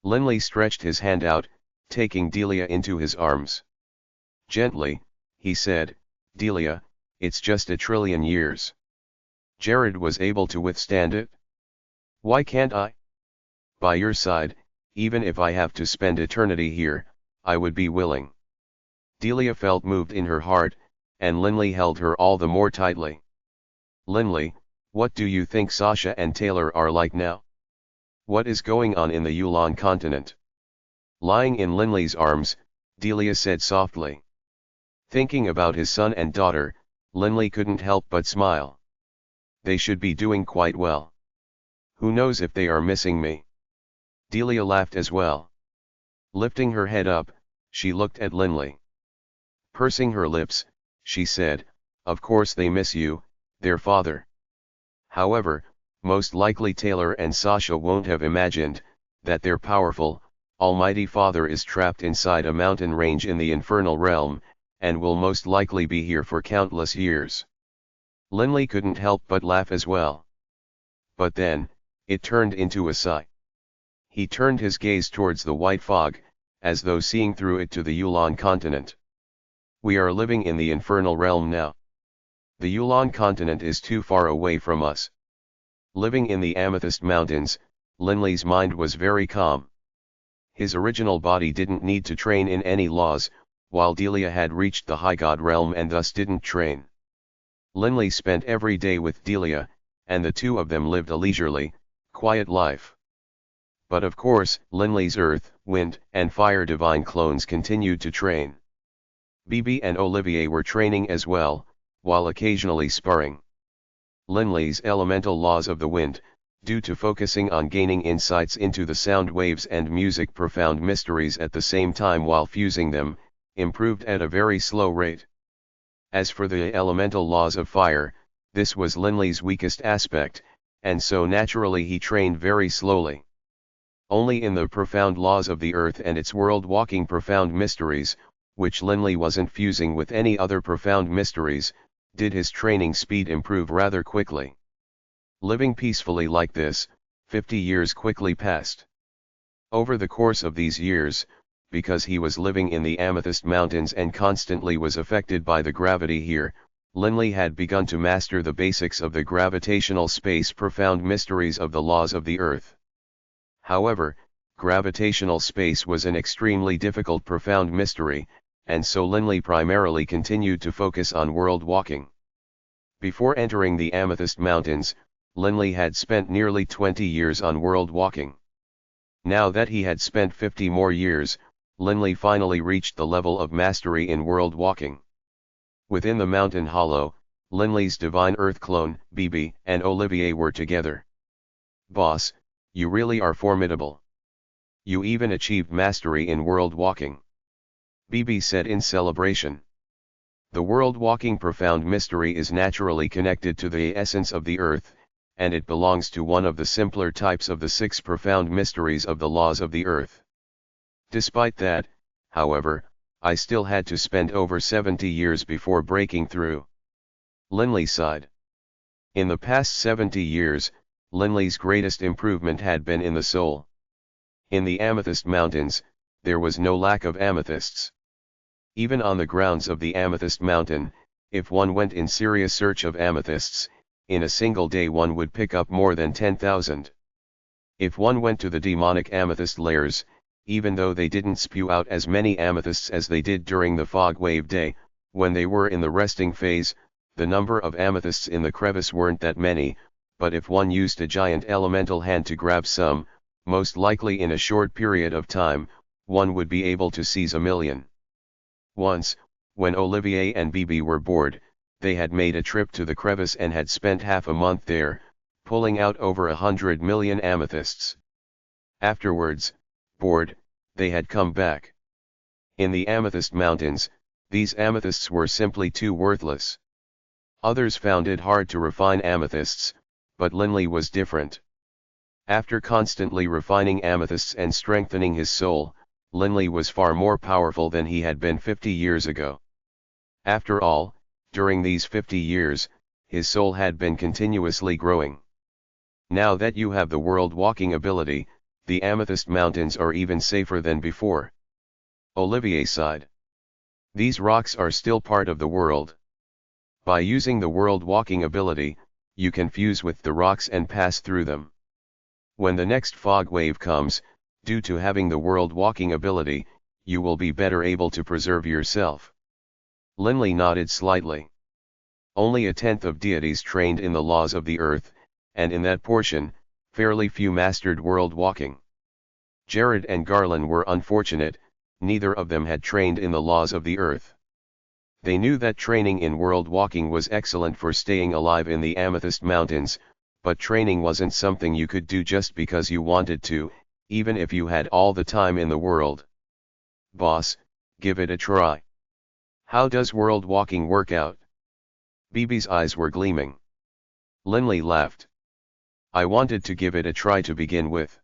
Lindley stretched his hand out, taking Delia into his arms. Gently, he said, Delia, it's just 1 trillion years. Jared was able to withstand it. Why can't I? By your side, even if I have to spend eternity here, I would be willing. Delia felt moved in her heart, and Linley held her all the more tightly. Linley, what do you think Sasha and Taylor are like now? What is going on in the Yulon continent? Lying in Linley's arms, Delia said softly. Thinking about his son and daughter, Linley couldn't help but smile. They should be doing quite well. Who knows if they are missing me? Delia laughed as well. Lifting her head up, she looked at Linley. Pursing her lips, she said, of course they miss you, their father. However, most likely Taylor and Sasha won't have imagined that their powerful, almighty father is trapped inside a mountain range in the infernal realm, and will most likely be here for countless years. Linley couldn't help but laugh as well. But then, it turned into a sigh. He turned his gaze towards the white fog, as though seeing through it to the Yulon continent. We are living in the infernal realm now. The Yulon continent is too far away from us. Living in the Amethyst Mountains, Linley's mind was very calm. His original body didn't need to train in any laws, while Delia had reached the high god realm and thus didn't train. Linley spent every day with Delia, and the two of them lived a leisurely, quiet life. But of course, Linley's earth, wind, and fire divine clones continued to train. Bibi and Olivier were training as well, while occasionally sparring. Linley's elemental laws of the wind, due to focusing on gaining insights into the sound waves and music profound mysteries at the same time while fusing them, improved at a very slow rate. As for the elemental laws of fire, this was Linley's weakest aspect, and so naturally he trained very slowly. Only in the profound laws of the earth and its world walking profound mysteries, which Linley wasn't fusing with any other profound mysteries, did his training speed improve rather quickly. Living peacefully like this, 50 years quickly passed. Over the course of these years, because he was living in the Amethyst Mountains and constantly was affected by the gravity here, Linley had begun to master the basics of the gravitational space profound mysteries of the laws of the earth. However, gravitational space was an extremely difficult profound mystery, and so Linley primarily continued to focus on world walking. Before entering the Amethyst Mountains, Linley had spent nearly 20 years on world walking. Now that he had spent 50 more years, Linley finally reached the level of mastery in world walking. Within the mountain hollow, Linley's divine earth clone, Bibi, and Olivier were together. Boss, you really are formidable. You even achieved mastery in world walking. Bibi said in celebration. The world walking profound mystery is naturally connected to the essence of the earth, and it belongs to one of the simpler types of the 6 profound mysteries of the laws of the earth. Despite that, however, I still had to spend over 70 years before breaking through. Linley sighed. In the past 70 years, Linley's greatest improvement had been in the soul. In the Amethyst Mountains, there was no lack of amethysts. Even on the grounds of the Amethyst Mountain, if one went in serious search of amethysts, in a single day one would pick up more than 10,000. If one went to the demonic amethyst layers, even though they didn't spew out as many amethysts as they did during the fog wave day, when they were in the resting phase, the number of amethysts in the crevice weren't that many, but if one used a giant elemental hand to grab some, most likely in a short period of time, one would be able to seize a million. Once, when Olivier and Bibi were bored, they had made a trip to the crevice and had spent half a month there, pulling out over 100 million amethysts. Afterwards, bored, they had come back. In the Amethyst Mountains, these amethysts were simply too worthless. Others found it hard to refine amethysts, but Linley was different. After constantly refining amethysts and strengthening his soul, Linley was far more powerful than he had been 50 years ago. After all, during these 50 years, his soul had been continuously growing. Now that you have the world walking ability, the Amethyst Mountains are even safer than before. Olivier sighed. These rocks are still part of the world. By using the world walking ability, you can fuse with the rocks and pass through them. When the next fog wave comes, due to having the world walking ability, you will be better able to preserve yourself. Linley nodded slightly. Only a tenth of deities trained in the laws of the earth, and in that portion, fairly few mastered world walking. Jared and Garland were unfortunate, neither of them had trained in the laws of the earth. They knew that training in world walking was excellent for staying alive in the Amethyst Mountains, but training wasn't something you could do just because you wanted to, even if you had all the time in the world. Boss, give it a try. How does world walking work out? Bibi's eyes were gleaming. Linley laughed. I wanted to give it a try to begin with.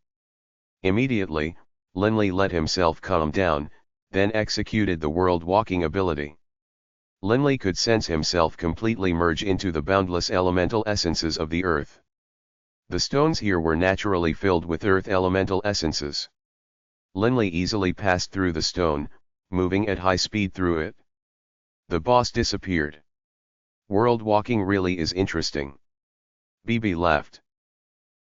Immediately, Linley let himself calm down, then executed the world walking ability. Linley could sense himself completely merge into the boundless elemental essences of the earth. The stones here were naturally filled with earth elemental essences. Linley easily passed through the stone, moving at high speed through it. The boss disappeared. World walking really is interesting. Bibi laughed.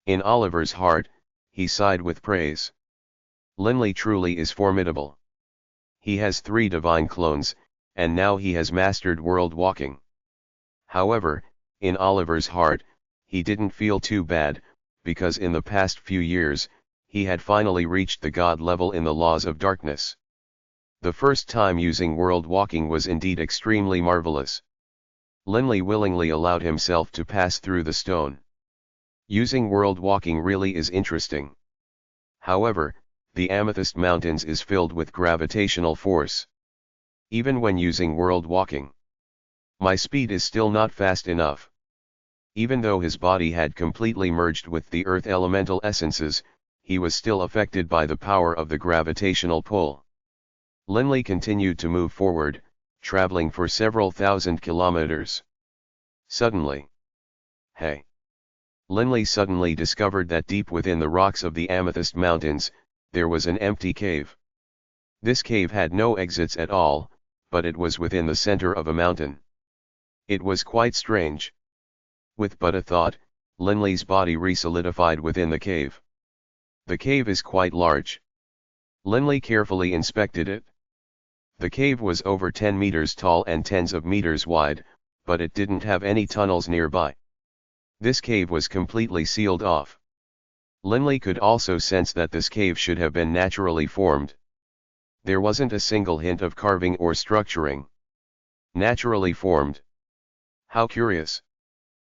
In Oliver's heart, he sighed with praise. Linley truly is formidable. He has 3 divine clones, and now he has mastered world walking. However, in Oliver's heart, he didn't feel too bad, because in the past few years, he had finally reached the god level in the laws of darkness. The first time using world walking was indeed extremely marvelous. Linley willingly allowed himself to pass through the stone. Using world walking really is interesting. However, the Amethyst Mountains is filled with gravitational force. Even when using world walking, my speed is still not fast enough. Even though his body had completely merged with the earth elemental essences, he was still affected by the power of the gravitational pull. Linley continued to move forward, traveling for several thousand kilometers. Suddenly, hey! Linley suddenly discovered that deep within the rocks of the Amethyst Mountains, there was an empty cave. This cave had no exits at all, but it was within the center of a mountain. It was quite strange. With but a thought, Linley's body re-solidified within the cave. The cave is quite large. Linley carefully inspected it. The cave was over 10 meters tall and tens of meters wide, but it didn't have any tunnels nearby. This cave was completely sealed off. Linley could also sense that this cave should have been naturally formed. There wasn't a single hint of carving or structuring. Naturally formed. How curious.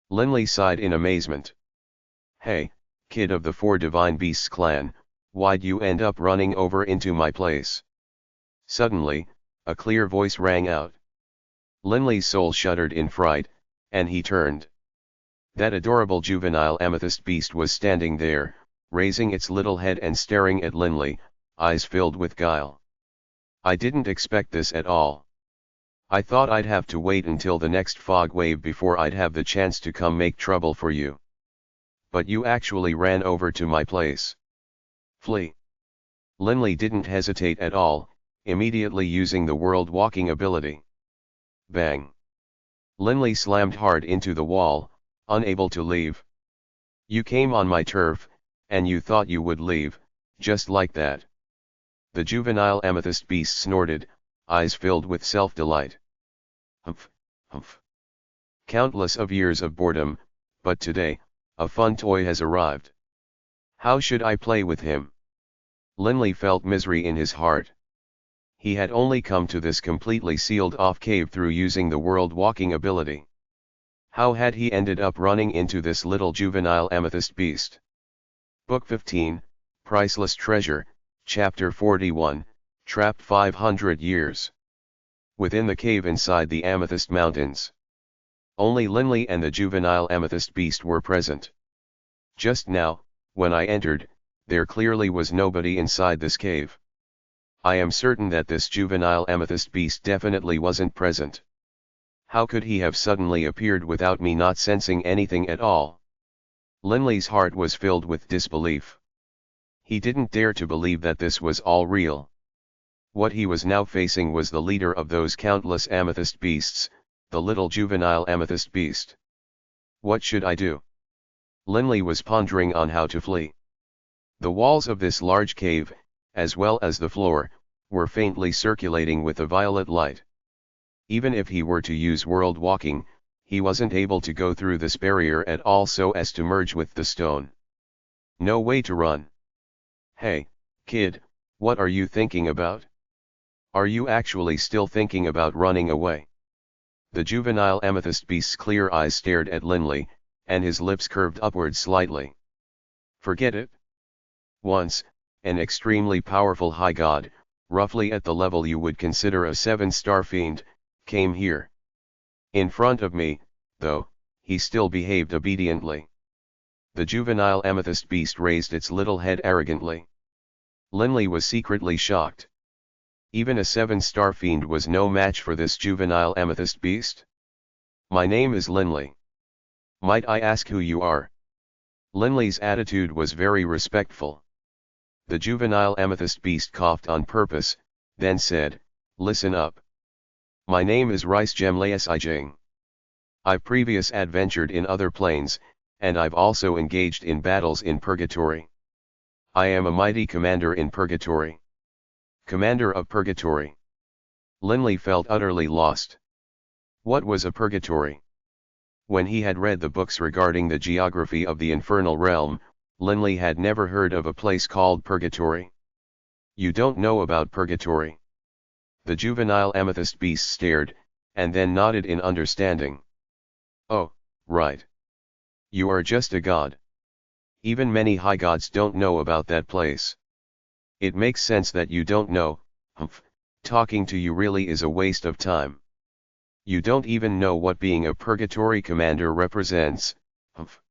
Linley sighed in amazement. Hey, kid of the 4 Divine Beasts clan, why'd you end up running over into my place? Suddenly, a clear voice rang out. Linley's soul shuddered in fright, and he turned. That adorable juvenile amethyst beast was standing there, raising its little head and staring at Linley, eyes filled with guile. I didn't expect this at all. I thought I'd have to wait until the next fog wave before I'd have the chance to come make trouble for you. But you actually ran over to my place. Flee. Linley didn't hesitate at all, immediately using the world walking ability. Bang. Linley slammed hard into the wall, unable to leave. You came on my turf, and you thought you would leave, just like that. The juvenile amethyst beast snorted, eyes filled with self-delight. Humph, humph. Countless of years of boredom, but today, a fun toy has arrived. How should I play with him? Linley felt misery in his heart. He had only come to this completely sealed-off cave through using the world walking ability. How had he ended up running into this little juvenile amethyst beast? Book 15, Priceless Treasure, Chapter 41, Trapped 500 Years. Within the cave inside the Amethyst Mountains. Only Linley and the juvenile amethyst beast were present. Just now, when I entered, there clearly was nobody inside this cave. I am certain that this juvenile amethyst beast definitely wasn't present. How could he have suddenly appeared without me not sensing anything at all? Linley's heart was filled with disbelief. He didn't dare to believe that this was all real. What he was now facing was the leader of those countless amethyst beasts, the little juvenile amethyst beast. What should I do? Linley was pondering on how to flee. The walls of this large cave, as well as the floor, were faintly circulating with a violet light. Even if he were to use world walking, he wasn't able to go through this barrier at all so as to merge with the stone. No way to run. Hey, kid, what are you thinking about? Are you actually still thinking about running away? The juvenile amethyst beast's clear eyes stared at Linley, and his lips curved upward slightly. Forget it. Once, an extremely powerful high god, roughly at the level you would consider a 7-star fiend, came here. In front of me, though, he still behaved obediently. The juvenile amethyst beast raised its little head arrogantly. Linley was secretly shocked. Even a 7-star fiend was no match for this juvenile amethyst beast. My name is Linley. Might I ask who you are? Linley's attitude was very respectful. The juvenile amethyst beast coughed on purpose, then said, "Listen up. My name is Priceless. I've previous adventured in other planes, and I've also engaged in battles in Purgatory. I am a mighty commander in Purgatory." Commander of Purgatory. Linley felt utterly lost. What was a purgatory? When he had read the books regarding the geography of the infernal realm, Linley had never heard of a place called Purgatory. You don't know about Purgatory? The juvenile amethyst beast stared, and then nodded in understanding. Oh, right. You are just a god. Even many high gods don't know about that place. It makes sense that you don't know. Humph, talking to you really is a waste of time. You don't even know what being a purgatory commander represents. Humph.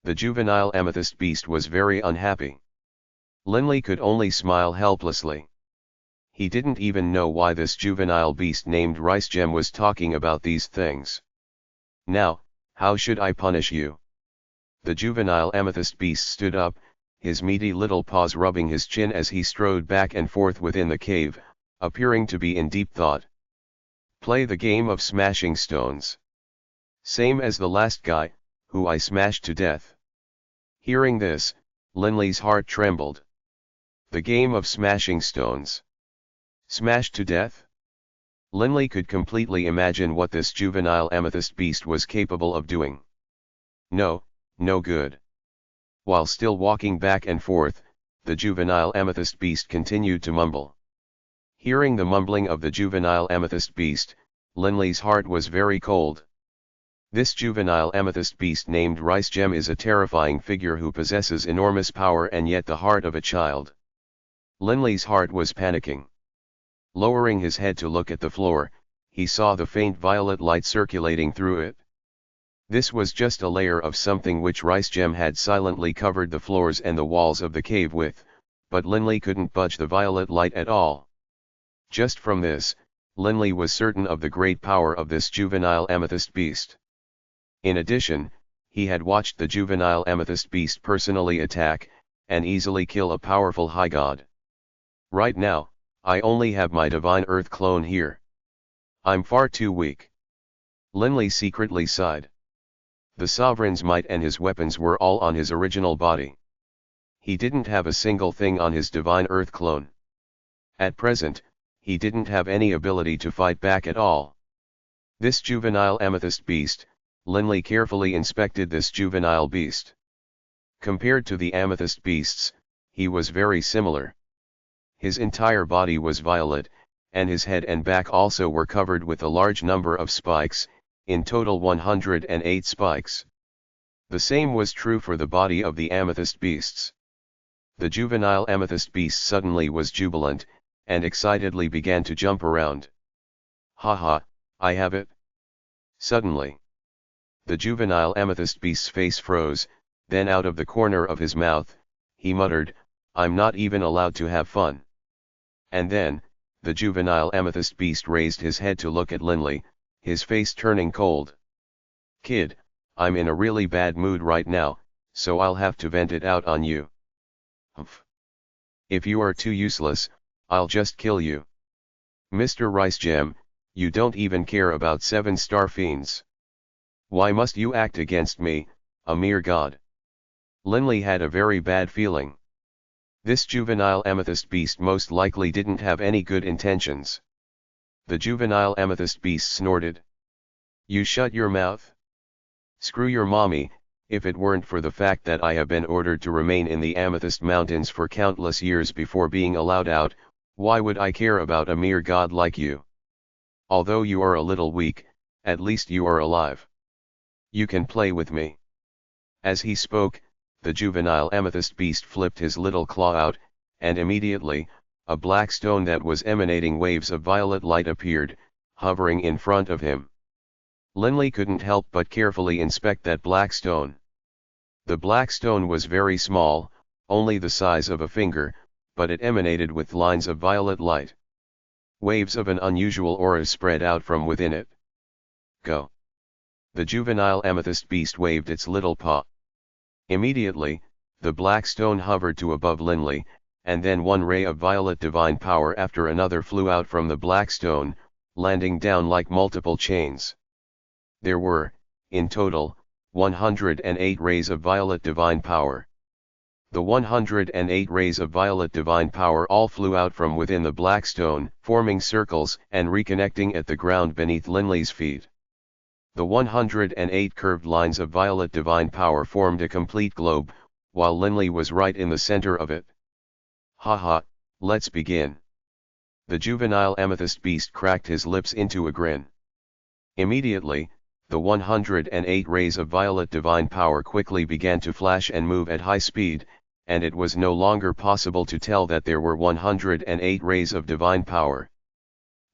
The juvenile amethyst beast was very unhappy. Linley could only smile helplessly. He didn't even know why this juvenile beast named Ricegem was talking about these things. Now, how should I punish you? The juvenile amethyst beast stood up, his meaty little paws rubbing his chin as he strode back and forth within the cave, appearing to be in deep thought. Play the game of smashing stones. Same as the last guy, who I smashed to death. Hearing this, Linley's heart trembled. The game of smashing stones. Smashed to death? Linley could completely imagine what this juvenile amethyst beast was capable of doing. No, no good. While still walking back and forth, the juvenile amethyst beast continued to mumble. Hearing the mumbling of the juvenile amethyst beast, Linley's heart was very cold. This juvenile amethyst beast named Ricegem is a terrifying figure who possesses enormous power and yet the heart of a child. Linley's heart was panicking. Lowering his head to look at the floor, he saw the faint violet light circulating through it. This was just a layer of something which Ricegem had silently covered the floors and the walls of the cave with, but Linley couldn't budge the violet light at all. Just from this, Linley was certain of the great power of this juvenile amethyst beast. In addition, he had watched the juvenile amethyst beast personally attack, and easily kill a powerful high god. Right now, I only have my divine earth clone here. I'm far too weak. Linley secretly sighed. The sovereign's might and his weapons were all on his original body. He didn't have a single thing on his divine earth clone. At present, he didn't have any ability to fight back at all. This juvenile amethyst beast, Linley carefully inspected this juvenile beast. Compared to the amethyst beasts, he was very similar. His entire body was violet, and his head and back also were covered with a large number of spikes, in total 108 spikes. The same was true for the body of the amethyst beasts. The juvenile amethyst beast suddenly was jubilant, and excitedly began to jump around. "Ha, I have it!" Suddenly, the juvenile amethyst beast's face froze, then out of the corner of his mouth, he muttered, "I'm not even allowed to have fun." And then, the juvenile amethyst beast raised his head to look at Linley, his face turning cold. "Kid, I'm in a really bad mood right now, so I'll have to vent it out on you." "Humph. If you are too useless, I'll just kill you." "Mr. Ricegem, you don't even care about 7-star fiends. Why must you act against me, a mere god?" Linley had a very bad feeling. This juvenile amethyst beast most likely didn't have any good intentions. The juvenile amethyst beast snorted. "You shut your mouth? Screw your mommy. If it weren't for the fact that I have been ordered to remain in the Amethyst Mountains for countless years before being allowed out, why would I care about a mere god like you? Although you are a little weak, at least you are alive. You can play with me." As he spoke, the juvenile amethyst beast flipped his little claw out, and immediately, a black stone that was emanating waves of violet light appeared, hovering in front of him. Linley couldn't help but carefully inspect that black stone. The black stone was very small, only the size of a finger, but it emanated with lines of violet light. Waves of an unusual aura spread out from within it. "Go." The juvenile amethyst beast waved its little paw. Immediately, the black stone hovered to above Linley, and then one ray of violet divine power after another flew out from the black stone, landing down like multiple chains. There were, in total, 108 rays of violet divine power. The 108 rays of violet divine power all flew out from within the black stone, forming circles and reconnecting at the ground beneath Linley's feet. The 108 curved lines of violet divine power formed a complete globe, while Linley was right in the center of it. "Haha, let's begin." The juvenile amethyst beast cracked his lips into a grin. Immediately, the 108 rays of violet divine power quickly began to flash and move at high speed, and it was no longer possible to tell that there were 108 rays of divine power.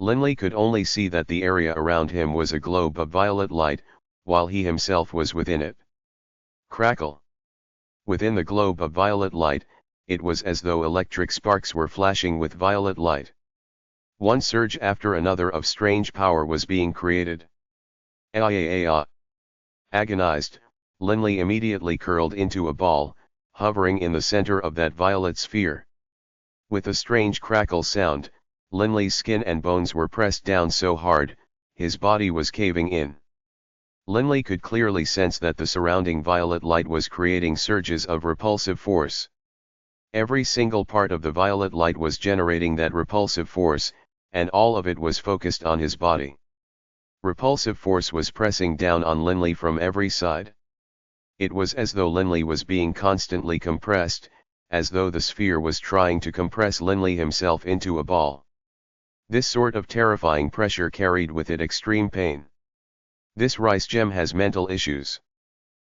Linley could only see that the area around him was a globe of violet light, while he himself was within it. Crackle! Within the globe of violet light, it was as though electric sparks were flashing with violet light. One surge after another of strange power was being created. Agonized, Linley immediately curled into a ball, hovering in the center of that violet sphere. With a strange crackle sound, Linley's skin and bones were pressed down so hard, his body was caving in. Linley could clearly sense that the surrounding violet light was creating surges of repulsive force. Every single part of the violet light was generating that repulsive force, and all of it was focused on his body. Repulsive force was pressing down on Linley from every side. It was as though Linley was being constantly compressed, as though the sphere was trying to compress Linley himself into a ball. This sort of terrifying pressure carried with it extreme pain. This rice gem has mental issues.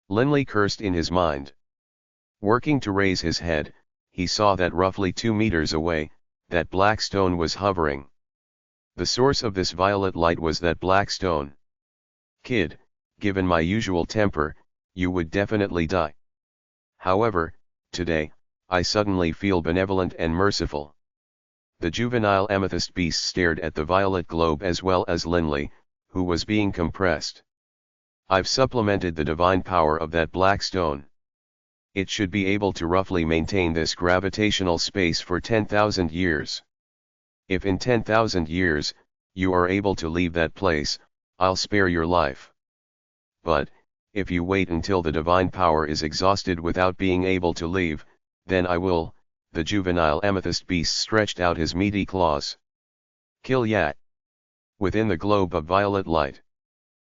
Linley cursed in his mind. Working to raise his head, he saw that roughly 2 meters away, that black stone was hovering. The source of this violet light was that black stone. "Kid, given my usual temper, you would definitely die. However, today, I suddenly feel benevolent and merciful." The juvenile amethyst beast stared at the violet globe as well as Linley, who was being compressed. "I've supplemented the divine power of that black stone. It should be able to roughly maintain this gravitational space for 10,000 years. If in 10,000 years, you are able to leave that place, I'll spare your life. But, if you wait until the divine power is exhausted without being able to leave, then I will." The juvenile amethyst beast stretched out his meaty claws. "Kill ya!" Within the globe of violet light,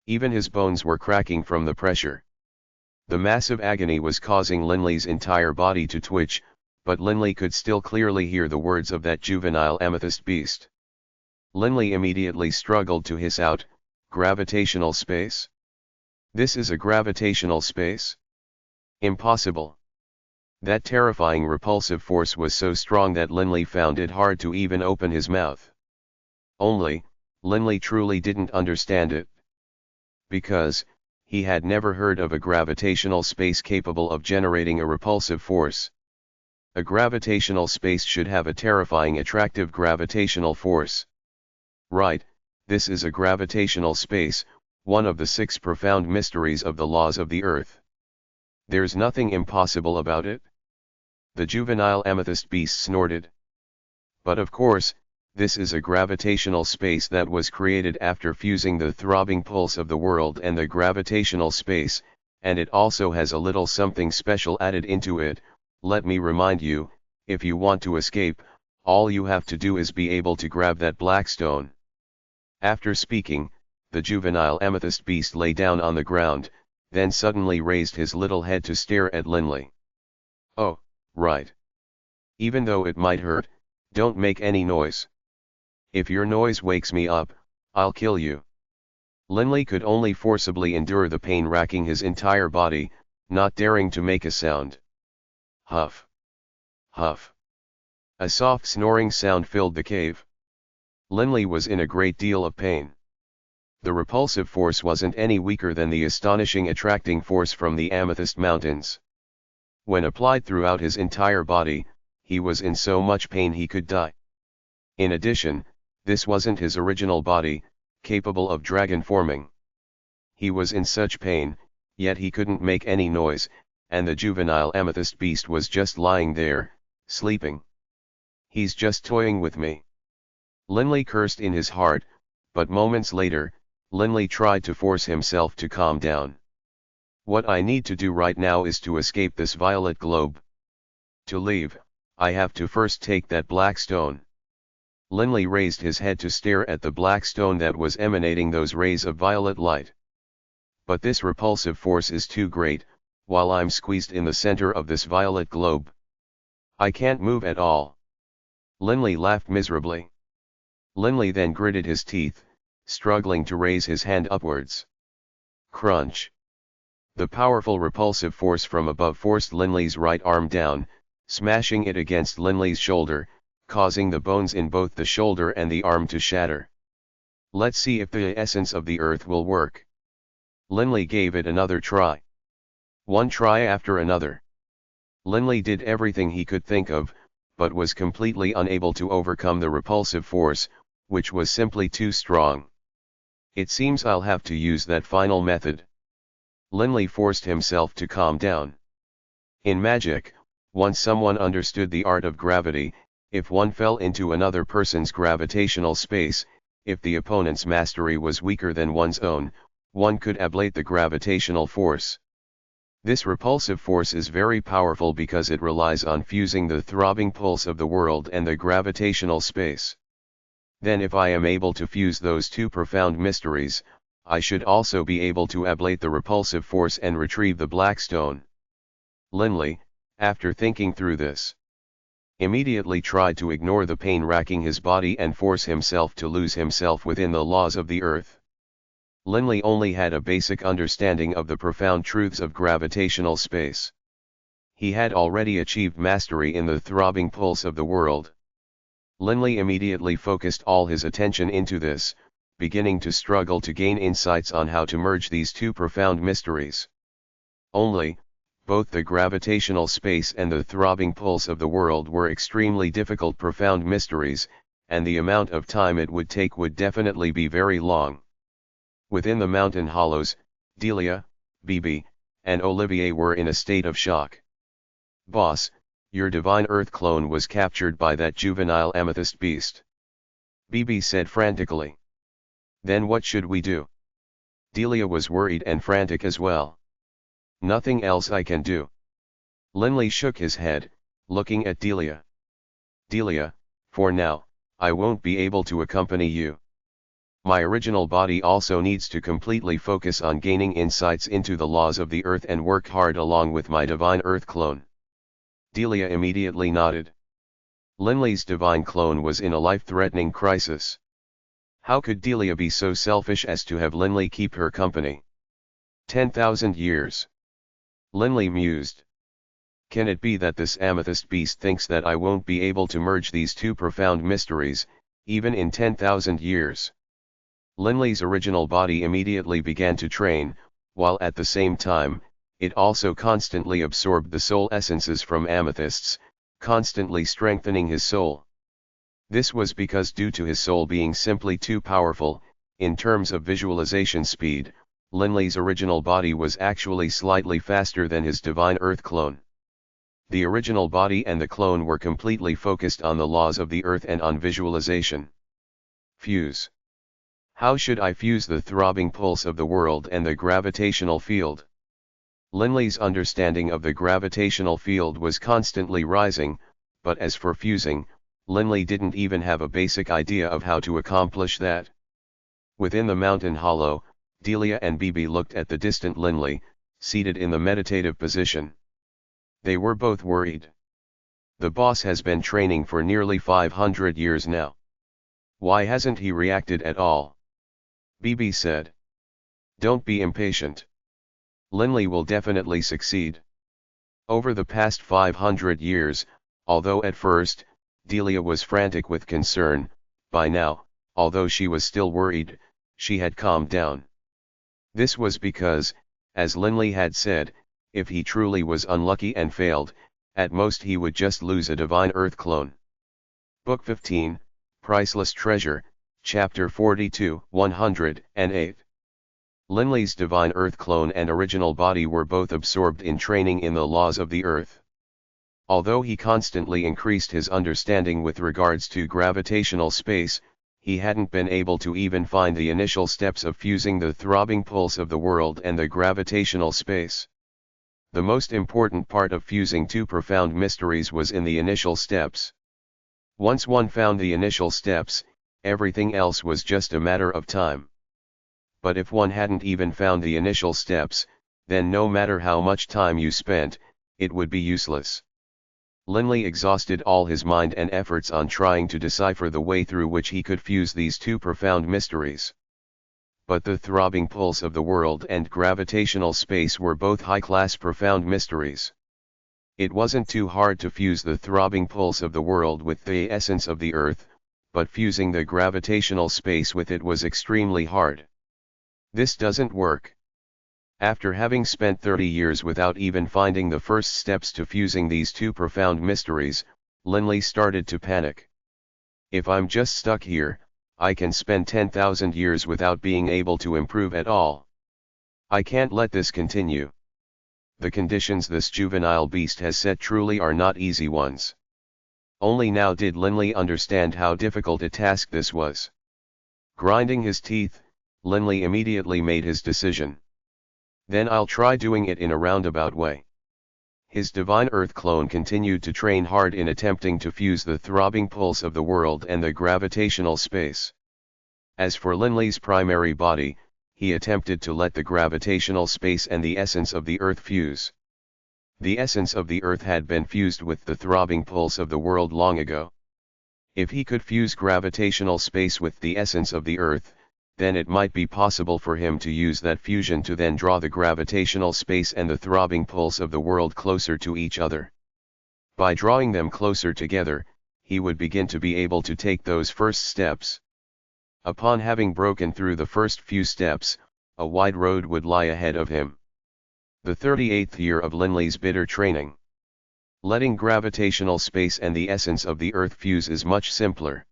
even his bones were cracking from the pressure. The massive agony was causing Linley's entire body to twitch, but Linley could still clearly hear the words of that juvenile amethyst beast. Linley immediately struggled to hiss out, "Gravitational space? This is a gravitational space? Impossible." That terrifying repulsive force was so strong that Linley found it hard to even open his mouth. Only, Linley truly didn't understand it. Because, he had never heard of a gravitational space capable of generating a repulsive force. A gravitational space should have a terrifying attractive gravitational force. Right, this is a gravitational space, one of the 6 profound mysteries of the laws of the Earth. There's nothing impossible about it. The juvenile amethyst beast snorted. But of course, this is a gravitational space that was created after fusing the throbbing pulse of the world and the gravitational space, and it also has a little something special added into it. Let me remind you, If you want to escape, all you have to do is be able to grab that black stone. After speaking, the juvenile amethyst beast lay down on the ground, then suddenly raised his little head to stare at Linley. Oh, right. Even though it might hurt, don't make any noise. If your noise wakes me up, I'll kill you. Linley could only forcibly endure the pain racking his entire body, not daring to make a sound. Huff. Huff. A soft snoring sound filled the cave. Linley was in a great deal of pain. The repulsive force wasn't any weaker than the astonishing attracting force from the Amethyst Mountains. When applied throughout his entire body, he was in so much pain he could die. In addition, this wasn't his original body, capable of dragon forming. He was in such pain, yet he couldn't make any noise, and the juvenile amethyst beast was just lying there, sleeping. He's just toying with me. Linley cursed in his heart, but moments later, Linley tried to force himself to calm down. What I need to do right now is to escape this violet globe. To leave, I have to first take that black stone. Linley raised his head to stare at the black stone that was emanating those rays of violet light. But this repulsive force is too great, while I'm squeezed in the center of this violet globe. I can't move at all. Linley laughed miserably. Linley then gritted his teeth, struggling to raise his hand upwards. Crunch. The powerful repulsive force from above forced Linley's right arm down, smashing it against Linley's shoulder, causing the bones in both the shoulder and the arm to shatter. Let's see if the essence of the earth will work. Linley gave it another try. One try after another. Linley did everything he could think of, but was completely unable to overcome the repulsive force, which was simply too strong. It seems I'll have to use that final method. Linley forced himself to calm down. In magic, once someone understood the art of gravity, if one fell into another person's gravitational space, if the opponent's mastery was weaker than one's own, one could ablate the gravitational force. This repulsive force is very powerful because it relies on fusing the throbbing pulse of the world and the gravitational space. Then if I am able to fuse those two profound mysteries, I should also be able to ablate the repulsive force and retrieve the black stone. Linley, after thinking through this, immediately tried to ignore the pain racking his body and force himself to lose himself within the laws of the earth. Linley only had a basic understanding of the profound truths of gravitational space. He had already achieved mastery in the throbbing pulse of the world. Linley immediately focused all his attention into this, beginning to struggle to gain insights on how to merge these two profound mysteries. Only, both the gravitational space and the throbbing pulse of the world were extremely difficult profound mysteries, and the amount of time it would take would definitely be very long. Within the mountain hollows, Delia, Bibi, and Olivier were in a state of shock. "Boss, your divine earth clone was captured by that juvenile amethyst beast," Bibi said frantically. "Then what should we do?" Delia was worried and frantic as well. "Nothing else I can do." Linley shook his head, looking at Delia. "Delia, for now, I won't be able to accompany you. My original body also needs to completely focus on gaining insights into the laws of the earth and work hard along with my divine earth clone." Delia immediately nodded. Linley's divine clone was in a life-threatening crisis. How could Delia be so selfish as to have Linley keep her company? 10,000 years. Linley mused. Can it be that this amethyst beast thinks that I won't be able to merge these two profound mysteries, even in 10,000 years? Linley's original body immediately began to train, while at the same time, it also constantly absorbed the soul essences from amethysts, constantly strengthening his soul. This was because due to his soul being simply too powerful, in terms of visualization speed, Linley's original body was actually slightly faster than his divine earth clone. The original body and the clone were completely focused on the laws of the earth and on visualization. Fuse. How should I fuse the throbbing pulse of the world and the gravitational field? Linley's understanding of the gravitational field was constantly rising, but as for fusing, Linley didn't even have a basic idea of how to accomplish that. Within the mountain hollow, Delia and Bibi looked at the distant Linley, seated in the meditative position. They were both worried. The boss has been training for nearly 500 years now. Why hasn't he reacted at all? Bibi said. Don't be impatient. Linley will definitely succeed. Over the past 500 years, although at first, Delia was frantic with concern, by now, although she was still worried, she had calmed down. This was because, as Linley had said, if he truly was unlucky and failed, at most he would just lose a Divine Earth clone. Book 15, Priceless Treasure, Chapter 42, 108. Linley's Divine Earth clone and original body were both absorbed in training in the laws of the Earth. Although he constantly increased his understanding with regards to gravitational space, he hadn't been able to even find the initial steps of fusing the throbbing pulse of the world and the gravitational space. The most important part of fusing two profound mysteries was in the initial steps. Once one found the initial steps, everything else was just a matter of time. But if one hadn't even found the initial steps, then no matter how much time you spent, it would be useless. Linley exhausted all his mind and efforts on trying to decipher the way through which he could fuse these two profound mysteries. But the throbbing pulse of the world and gravitational space were both high-class profound mysteries. It wasn't too hard to fuse the throbbing pulse of the world with the essence of the Earth, but fusing the gravitational space with it was extremely hard. This doesn't work. After having spent 30 years without even finding the first steps to fusing these two profound mysteries, Linley started to panic. If I'm just stuck here, I can spend 10,000 years without being able to improve at all. I can't let this continue. The conditions this juvenile beast has set truly are not easy ones. Only now did Linley understand how difficult a task this was. Grinding his teeth, Linley immediately made his decision. Then I'll try doing it in a roundabout way. His Divine Earth clone continued to train hard in attempting to fuse the throbbing pulse of the world and the gravitational space. As for Linley's primary body, he attempted to let the gravitational space and the essence of the Earth fuse. The essence of the Earth had been fused with the throbbing pulse of the world long ago. If he could fuse gravitational space with the essence of the Earth, then it might be possible for him to use that fusion to then draw the gravitational space and the throbbing pulse of the world closer to each other. By drawing them closer together, he would begin to be able to take those first steps. Upon having broken through the first few steps, a wide road would lie ahead of him. The 38th year of Linley's bitter training. Letting gravitational space and the essence of the Earth fuse is much simpler.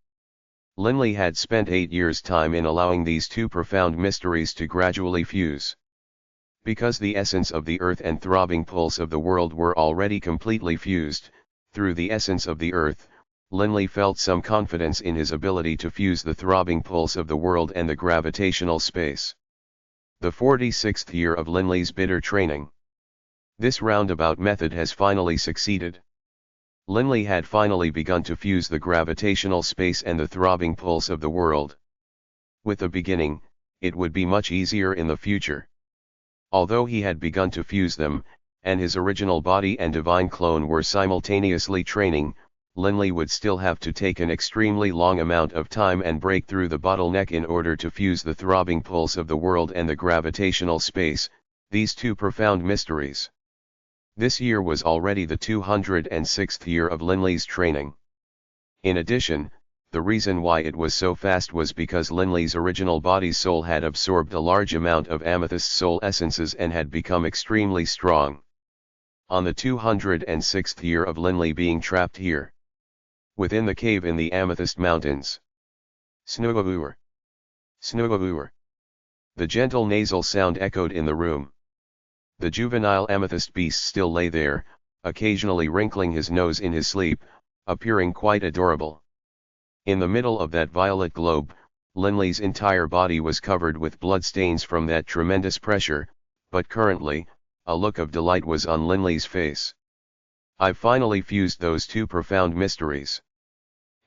Linley had spent 8 years' time in allowing these two profound mysteries to gradually fuse. Because the essence of the Earth and throbbing pulse of the world were already completely fused, through the essence of the Earth, Linley felt some confidence in his ability to fuse the throbbing pulse of the world and the gravitational space. The 46th year of Linley's bitter training. This roundabout method has finally succeeded. Linley had finally begun to fuse the gravitational space and the throbbing pulse of the world. With the beginning, it would be much easier in the future. Although he had begun to fuse them, and his original body and divine clone were simultaneously training, Linley would still have to take an extremely long amount of time and break through the bottleneck in order to fuse the throbbing pulse of the world and the gravitational space, these two profound mysteries. This year was already the 206th year of Linley's training. In addition, the reason why it was so fast was because Linley's original body's soul had absorbed a large amount of amethyst soul essences and had become extremely strong. On the 206th year of Linley being trapped here, within the cave in the Amethyst Mountains. Snugavur. Snugavur. The gentle nasal sound echoed in the room. The juvenile amethyst beast still lay there, occasionally wrinkling his nose in his sleep, appearing quite adorable. In the middle of that violet globe, Linley's entire body was covered with bloodstains from that tremendous pressure, but currently, a look of delight was on Linley's face. I've finally fused those two profound mysteries.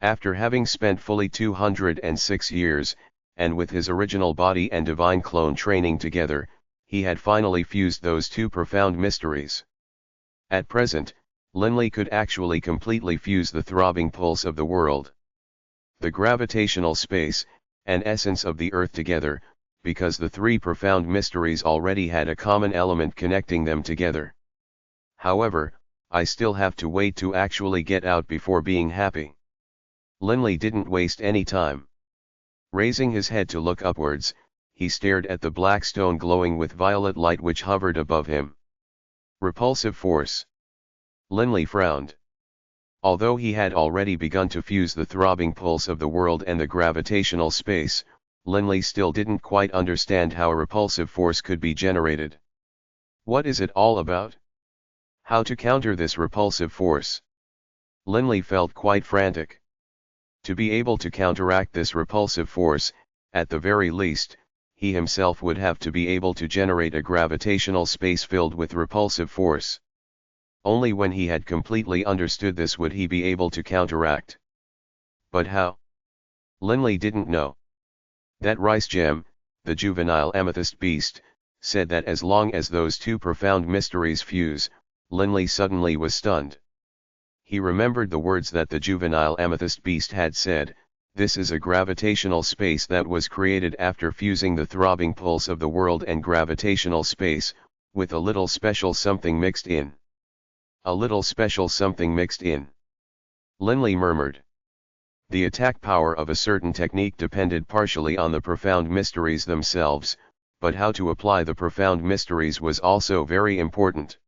After having spent fully 206 years, and with his original body and divine clone training together, he had finally fused those two profound mysteries. At present, Linley could actually completely fuse the throbbing pulse of the world, the gravitational space, and essence of the Earth together, because the three profound mysteries already had a common element connecting them together. However, I still have to wait to actually get out before being happy. Linley didn't waste any time. Raising his head to look upwards, he stared at the black stone glowing with violet light which hovered above him. Repulsive force. Linley frowned. Although he had already begun to fuse the throbbing pulse of the world and the gravitational space, Linley still didn't quite understand how a repulsive force could be generated. What is it all about? How to counter this repulsive force? Linley felt quite frantic. To be able to counteract this repulsive force, at the very least, he himself would have to be able to generate a gravitational space filled with repulsive force. Only when he had completely understood this would he be able to counteract. But how? Linley didn't know. That rice gem, the juvenile amethyst beast, said that as long as those two profound mysteries fuse, Linley suddenly was stunned. He remembered the words that the juvenile amethyst beast had said, "This is a gravitational space that was created after fusing the throbbing pulse of the world and gravitational space, with a little special something mixed in." A little special something mixed in. Linley murmured. The attack power of a certain technique depended partially on the profound mysteries themselves, but how to apply the profound mysteries was also very important.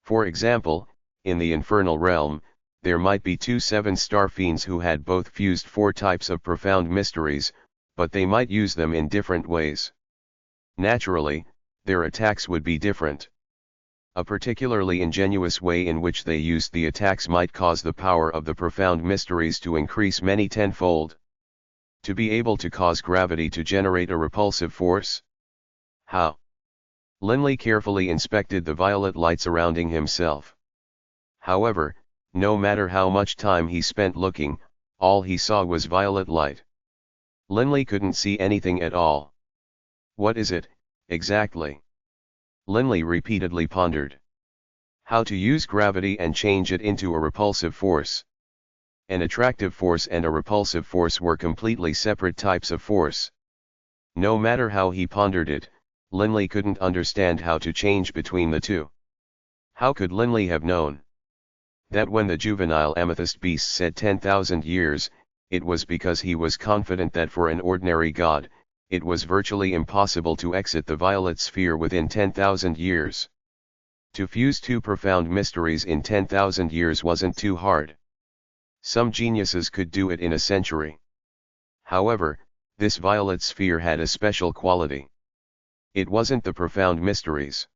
For example, in the infernal realm, there might be two 7-star fiends who had both fused 4 types of profound mysteries, but they might use them in different ways. Naturally, their attacks would be different. A particularly ingenious way in which they used the attacks might cause the power of the profound mysteries to increase many tenfold. To be able to cause gravity to generate a repulsive force? How? Linley carefully inspected the violet light surrounding himself. However, no matter how much time he spent looking, all he saw was violet light. Linley couldn't see anything at all. What is it, exactly? Linley repeatedly pondered. How to use gravity and change it into a repulsive force. An attractive force and a repulsive force were completely separate types of force. No matter how he pondered it, Linley couldn't understand how to change between the two. How could Linley have known that when the juvenile amethyst beast said 10,000 years, it was because he was confident that for an ordinary god, it was virtually impossible to exit the violet sphere within 10,000 years. To fuse two profound mysteries in 10,000 years wasn't too hard. Some geniuses could do it in a century. However, this violet sphere had a special quality. It wasn't the profound mysteries.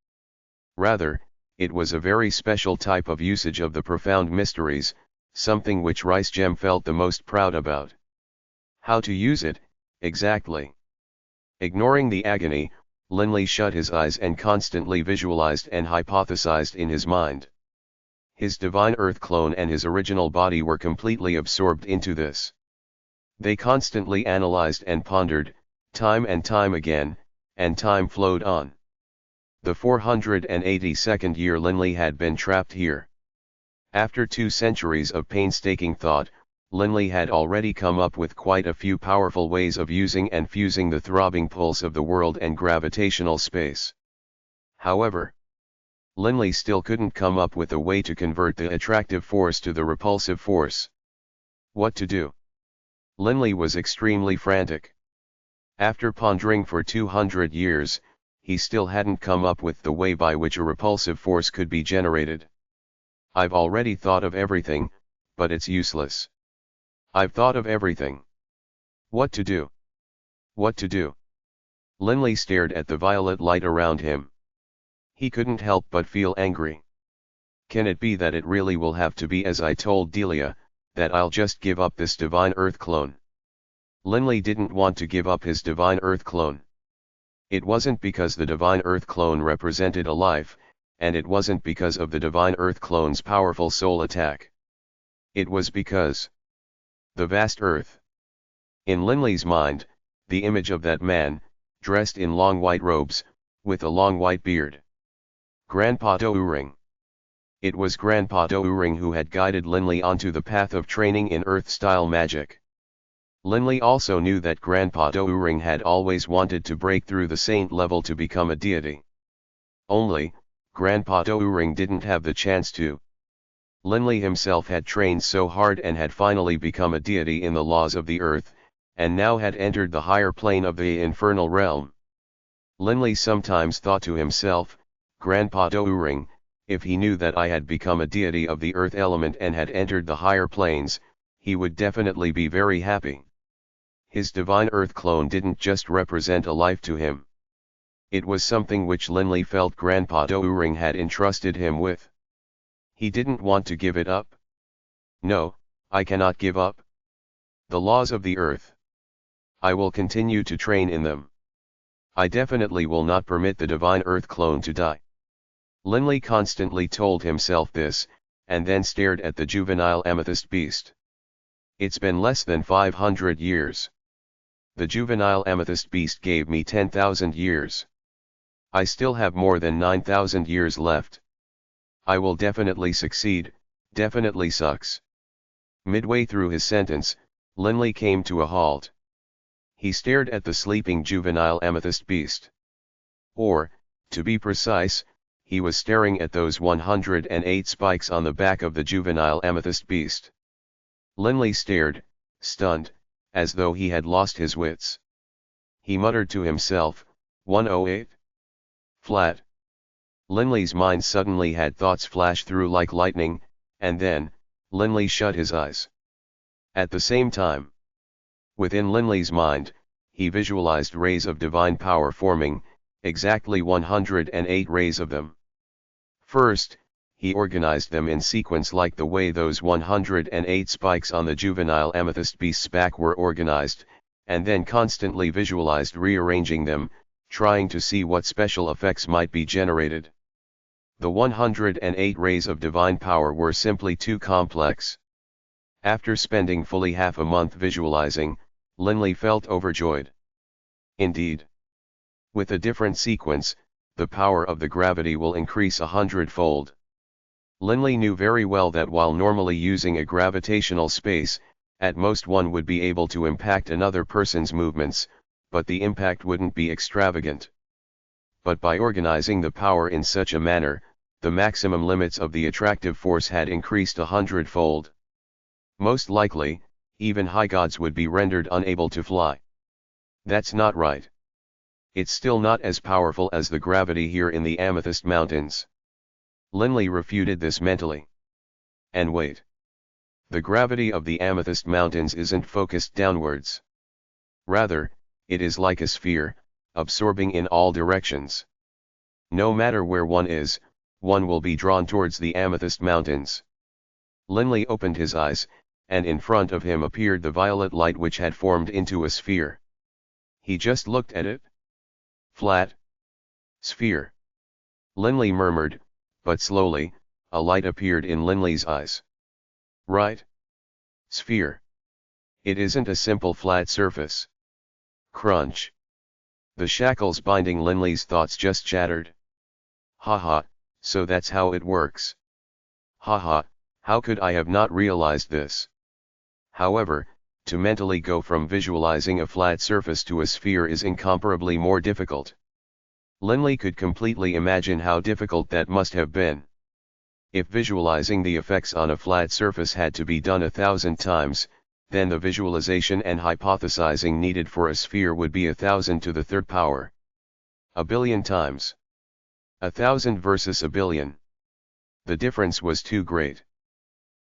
Rather, it was a very special type of usage of the profound mysteries, something which Rice Gem felt the most proud about. How to use it, exactly? Ignoring the agony, Linley shut his eyes and constantly visualized and hypothesized in his mind. His divine earth clone and his original body were completely absorbed into this. They constantly analyzed and pondered, time and time again, and time flowed on. The 482nd year Linley had been trapped here. After 2 centuries of painstaking thought, Linley had already come up with quite a few powerful ways of using and fusing the throbbing pulse of the world and gravitational space. However, Linley still couldn't come up with a way to convert the attractive force to the repulsive force. What to do? Linley was extremely frantic. After pondering for 200 years, he still hadn't come up with the way by which a repulsive force could be generated. I've already thought of everything, but it's useless. I've thought of everything. What to do? What to do? Linley stared at the violet light around him. He couldn't help but feel angry. Can it be that it really will have to be as I told Delia, that I'll just give up this divine earth clone? Linley didn't want to give up his divine earth clone. It wasn't because the divine earth clone represented a life, and it wasn't because of the divine Earth clone's powerful soul attack. It was because the vast Earth. In Linley's mind, the image of that man, dressed in long white robes, with a long white beard. Grandpa Doering. It was Grandpa Doering who had guided Linley onto the path of training in Earth-style magic. Linley also knew that Grandpa Doering had always wanted to break through the saint level to become a deity. Only, Grandpa Doering didn't have the chance to. Linley himself had trained so hard and had finally become a deity in the laws of the earth, and now had entered the higher plane of the infernal realm. Linley sometimes thought to himself, Grandpa Doering, if he knew that I had become a deity of the earth element and had entered the higher planes, he would definitely be very happy. His divine earth clone didn't just represent a life to him. It was something which Linley felt Grandpa Doering had entrusted him with. He didn't want to give it up. No, I cannot give up the laws of the earth. I will continue to train in them. I definitely will not permit the divine earth clone to die. Linley constantly told himself this, and then stared at the juvenile amethyst beast. It's been less than 500 years. The juvenile amethyst beast gave me 10,000 years. I still have more than 9,000 years left. I will definitely succeed, definitely sucks. Midway through his sentence, Linley came to a halt. He stared at the sleeping juvenile amethyst beast. Or, to be precise, he was staring at those 108 spikes on the back of the juvenile amethyst beast. Linley stared, stunned, as though he had lost his wits. He muttered to himself, 108? Flat. Linley's mind suddenly had thoughts flash through like lightning, and then, Linley shut his eyes. At the same time, within Linley's mind, he visualized rays of divine power forming, exactly 108 rays of them. First, he organized them in sequence like the way those 108 spikes on the juvenile amethyst beast's back were organized, and then constantly visualized rearranging them, trying to see what special effects might be generated. The 108 rays of divine power were simply too complex. After spending fully half a month visualizing, Linley felt overjoyed. Indeed. With a different sequence, the power of the gravity will increase 100-fold. Linley knew very well that while normally using a gravitational space, at most one would be able to impact another person's movements, but the impact wouldn't be extravagant. But by organizing the power in such a manner, the maximum limits of the attractive force had increased 100-fold. Most likely, even high gods would be rendered unable to fly. That's not right. It's still not as powerful as the gravity here in the Amethyst Mountains. Linley refuted this mentally. And wait. The gravity of the Amethyst Mountains isn't focused downwards. Rather, it is like a sphere, absorbing in all directions. No matter where one is, one will be drawn towards the Amethyst Mountains. Linley opened his eyes, and in front of him appeared the violet light which had formed into a sphere. He just looked at it. Flat. Sphere. Linley murmured, but slowly, a light appeared in Linley's eyes. Right? Sphere. It isn't a simple flat surface. Crunch. The shackles binding Linley's thoughts just shattered. Haha, so that's how it works. Haha, how could I have not realized this? However, to mentally go from visualizing a flat surface to a sphere is incomparably more difficult. Linley could completely imagine how difficult that must have been. If visualizing the effects on a flat surface had to be done 1,000 times, then the visualization and hypothesizing needed for a sphere would be 1,000 to the third power. 1,000,000,000 times. 1,000 versus 1,000,000,000. The difference was too great.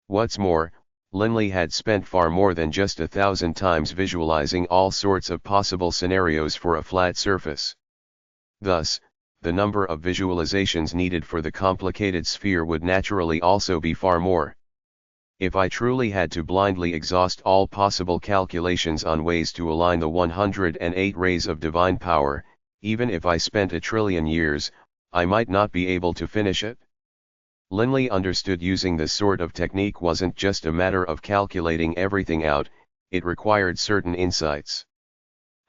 What's more, Linley had spent far more than just 1,000 times visualizing all sorts of possible scenarios for a flat surface. Thus, the number of visualizations needed for the complicated sphere would naturally also be far more. If I truly had to blindly exhaust all possible calculations on ways to align the 108 rays of divine power, even if I spent 1 trillion years, I might not be able to finish it. Linley understood using this sort of technique wasn't just a matter of calculating everything out, it required certain insights.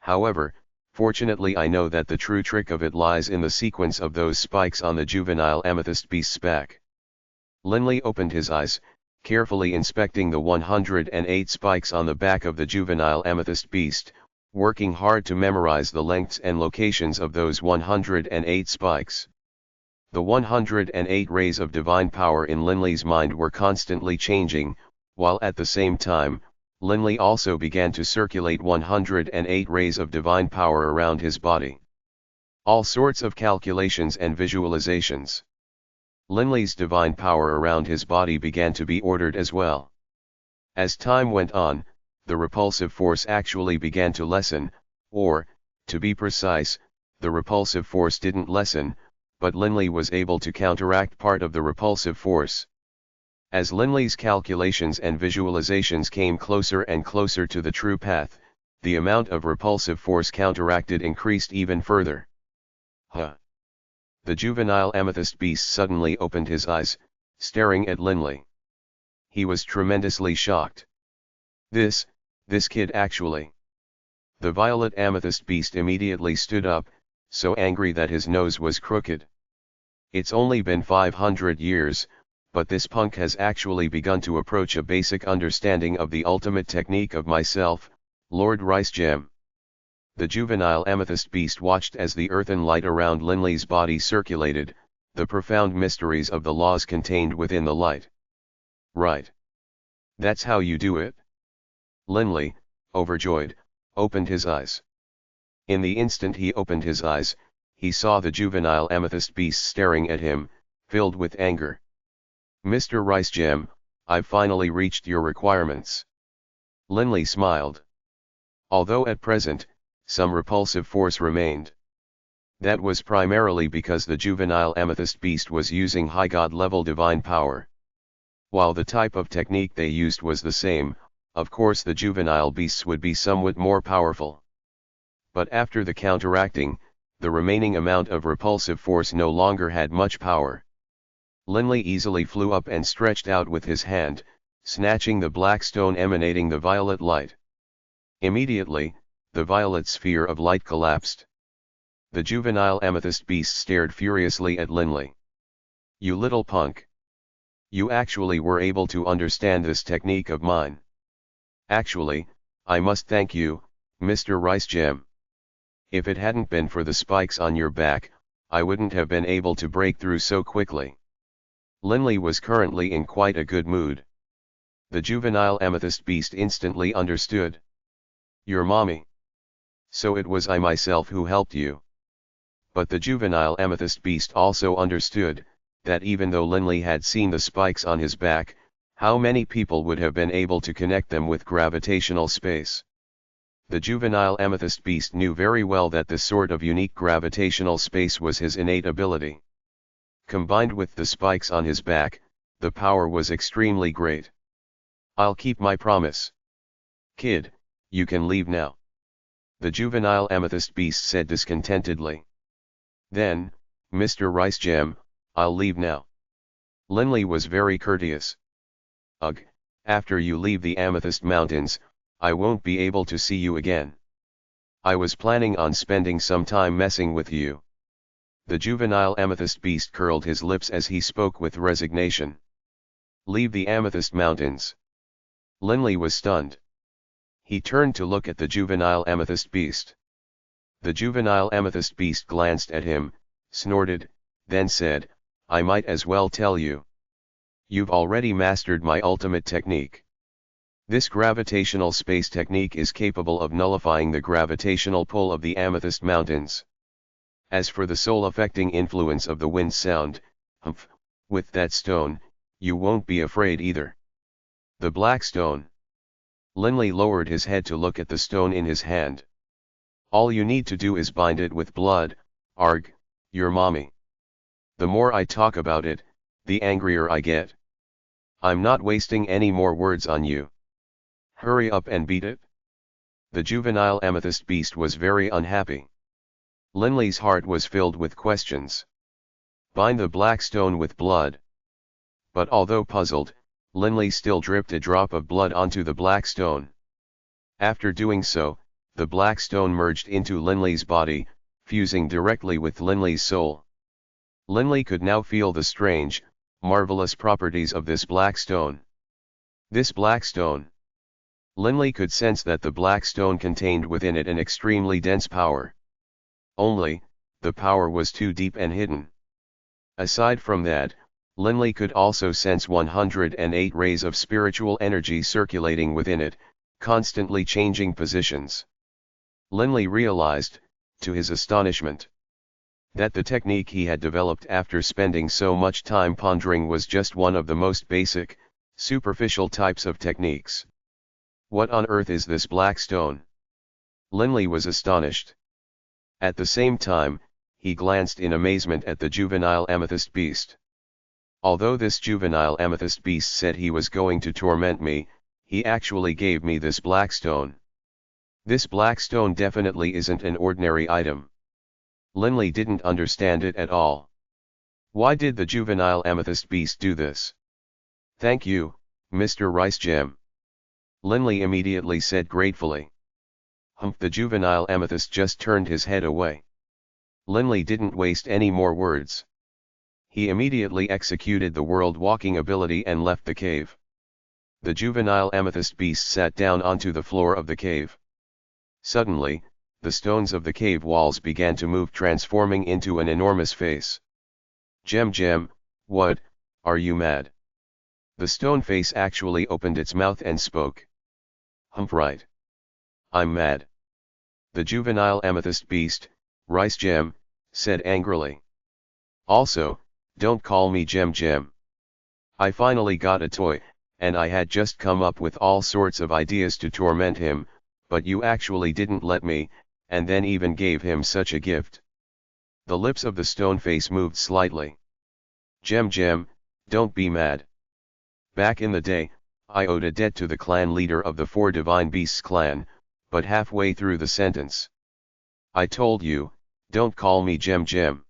However, fortunately I know that the true trick of it lies in the sequence of those spikes on the juvenile amethyst beast's back. Linley opened his eyes, carefully inspecting the 108 spikes on the back of the juvenile amethyst beast, working hard to memorize the lengths and locations of those 108 spikes. The 108 rays of divine power in Linley's mind were constantly changing, while at the same time, Linley also began to circulate 108 rays of divine power around his body. All sorts of calculations and visualizations. Linley's divine power around his body began to be ordered as well. As time went on, the repulsive force actually began to lessen, or, to be precise, the repulsive force didn't lessen, but Linley was able to counteract part of the repulsive force. As Linley's calculations and visualizations came closer and closer to the true path, the amount of repulsive force counteracted increased even further. Huh! The juvenile amethyst beast suddenly opened his eyes, staring at Linley. He was tremendously shocked. This kid actually. The violet amethyst beast immediately stood up, so angry that his nose was crooked. It's only been 500 years, but this punk has actually begun to approach a basic understanding of the ultimate technique of myself, Lord Ricegem. The juvenile amethyst beast watched as the earthen light around Linley's body circulated, the profound mysteries of the laws contained within the light. Right. That's how you do it? Linley, overjoyed, opened his eyes. In the instant he opened his eyes, he saw the juvenile amethyst beast staring at him, filled with anger. Mr. Ricegem, I've finally reached your requirements. Linley smiled. Although at present, some repulsive force remained. That was primarily because the juvenile amethyst beast was using high god-level divine power. While the type of technique they used was the same, of course the juvenile beasts would be somewhat more powerful. But after the counteracting, the remaining amount of repulsive force no longer had much power. Linley easily flew up and stretched out with his hand, snatching the black stone emanating the violet light. Immediately, the violet sphere of light collapsed. The juvenile amethyst beast stared furiously at Linley. You little punk! You actually were able to understand this technique of mine. Actually, I must thank you, Mr. Ricegem. If it hadn't been for the spikes on your back, I wouldn't have been able to break through so quickly. Linley was currently in quite a good mood. The juvenile amethyst beast instantly understood. Your mommy. So it was I myself who helped you. But the juvenile amethyst beast also understood, that even though Linley had seen the spikes on his back, how many people would have been able to connect them with gravitational space? The juvenile amethyst beast knew very well that this sort of unique gravitational space was his innate ability. Combined with the spikes on his back, the power was extremely great. I'll keep my promise. Kid, you can leave now. The juvenile amethyst beast said discontentedly. Then, Mr. Ricegem, I'll leave now. Linley was very courteous. Ugh, after you leave the Amethyst Mountains, I won't be able to see you again. I was planning on spending some time messing with you. The juvenile amethyst beast curled his lips as he spoke with resignation. Leave the Amethyst Mountains. Linley was stunned. He turned to look at the juvenile amethyst beast. The juvenile amethyst beast glanced at him, snorted, then said, I might as well tell you. You've already mastered my ultimate technique. This gravitational space technique is capable of nullifying the gravitational pull of the Amethyst Mountains. As for the soul-affecting influence of the wind sound, humph, with that stone, you won't be afraid either. The black stone. Linley lowered his head to look at the stone in his hand. All you need to do is bind it with blood, arg, your mommy. The more I talk about it, the angrier I get. I'm not wasting any more words on you. Hurry up and beat it. The juvenile amethyst beast was very unhappy. Linley's heart was filled with questions. Bind the black stone with blood. But although puzzled, Linley still dripped a drop of blood onto the black stone. After doing so, the black stone merged into Linley's body, fusing directly with Linley's soul. Linley could now feel the strange, marvelous properties of this black stone. This black stone. Linley could sense that the black stone contained within it an extremely dense power. Only, the power was too deep and hidden. Aside from that, Linley could also sense 108 rays of spiritual energy circulating within it, constantly changing positions. Linley realized, to his astonishment, that the technique he had developed after spending so much time pondering was just one of the most basic, superficial types of techniques. What on earth is this black stone? Linley was astonished. At the same time, he glanced in amazement at the juvenile amethyst beast. Although this juvenile amethyst beast said he was going to torment me, he actually gave me this black stone. This black stone definitely isn't an ordinary item. Linley didn't understand it at all. Why did the juvenile amethyst beast do this? Thank you, Mr. Rice Gem. Linley immediately said gratefully. The juvenile amethyst just turned his head away. Linley didn't waste any more words. He immediately executed the world-walking ability and left the cave. The juvenile amethyst beast sat down onto the floor of the cave. Suddenly, the stones of the cave walls began to move, transforming into an enormous face. Gem, what, are you mad? The stone face actually opened its mouth and spoke. Right. I'm mad. The juvenile amethyst beast, Rice Gem, said angrily. Also, don't call me Gem. I finally got a toy, and I had just come up with all sorts of ideas to torment him, but you actually didn't let me, and then even gave him such a gift. The lips of the stone face moved slightly. Gem, don't be mad. Back in the day, I owed a debt to the clan leader of the Four Divine Beasts clan, but halfway through the sentence, I told you, don't call me Gem.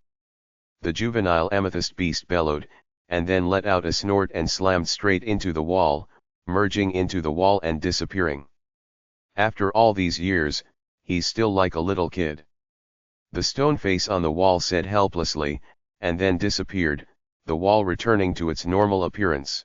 The juvenile amethyst beast bellowed, and then let out a snort and slammed straight into the wall, merging into the wall and disappearing. After all these years, he's still like a little kid. The stone face on the wall said helplessly, and then disappeared, the wall returning to its normal appearance.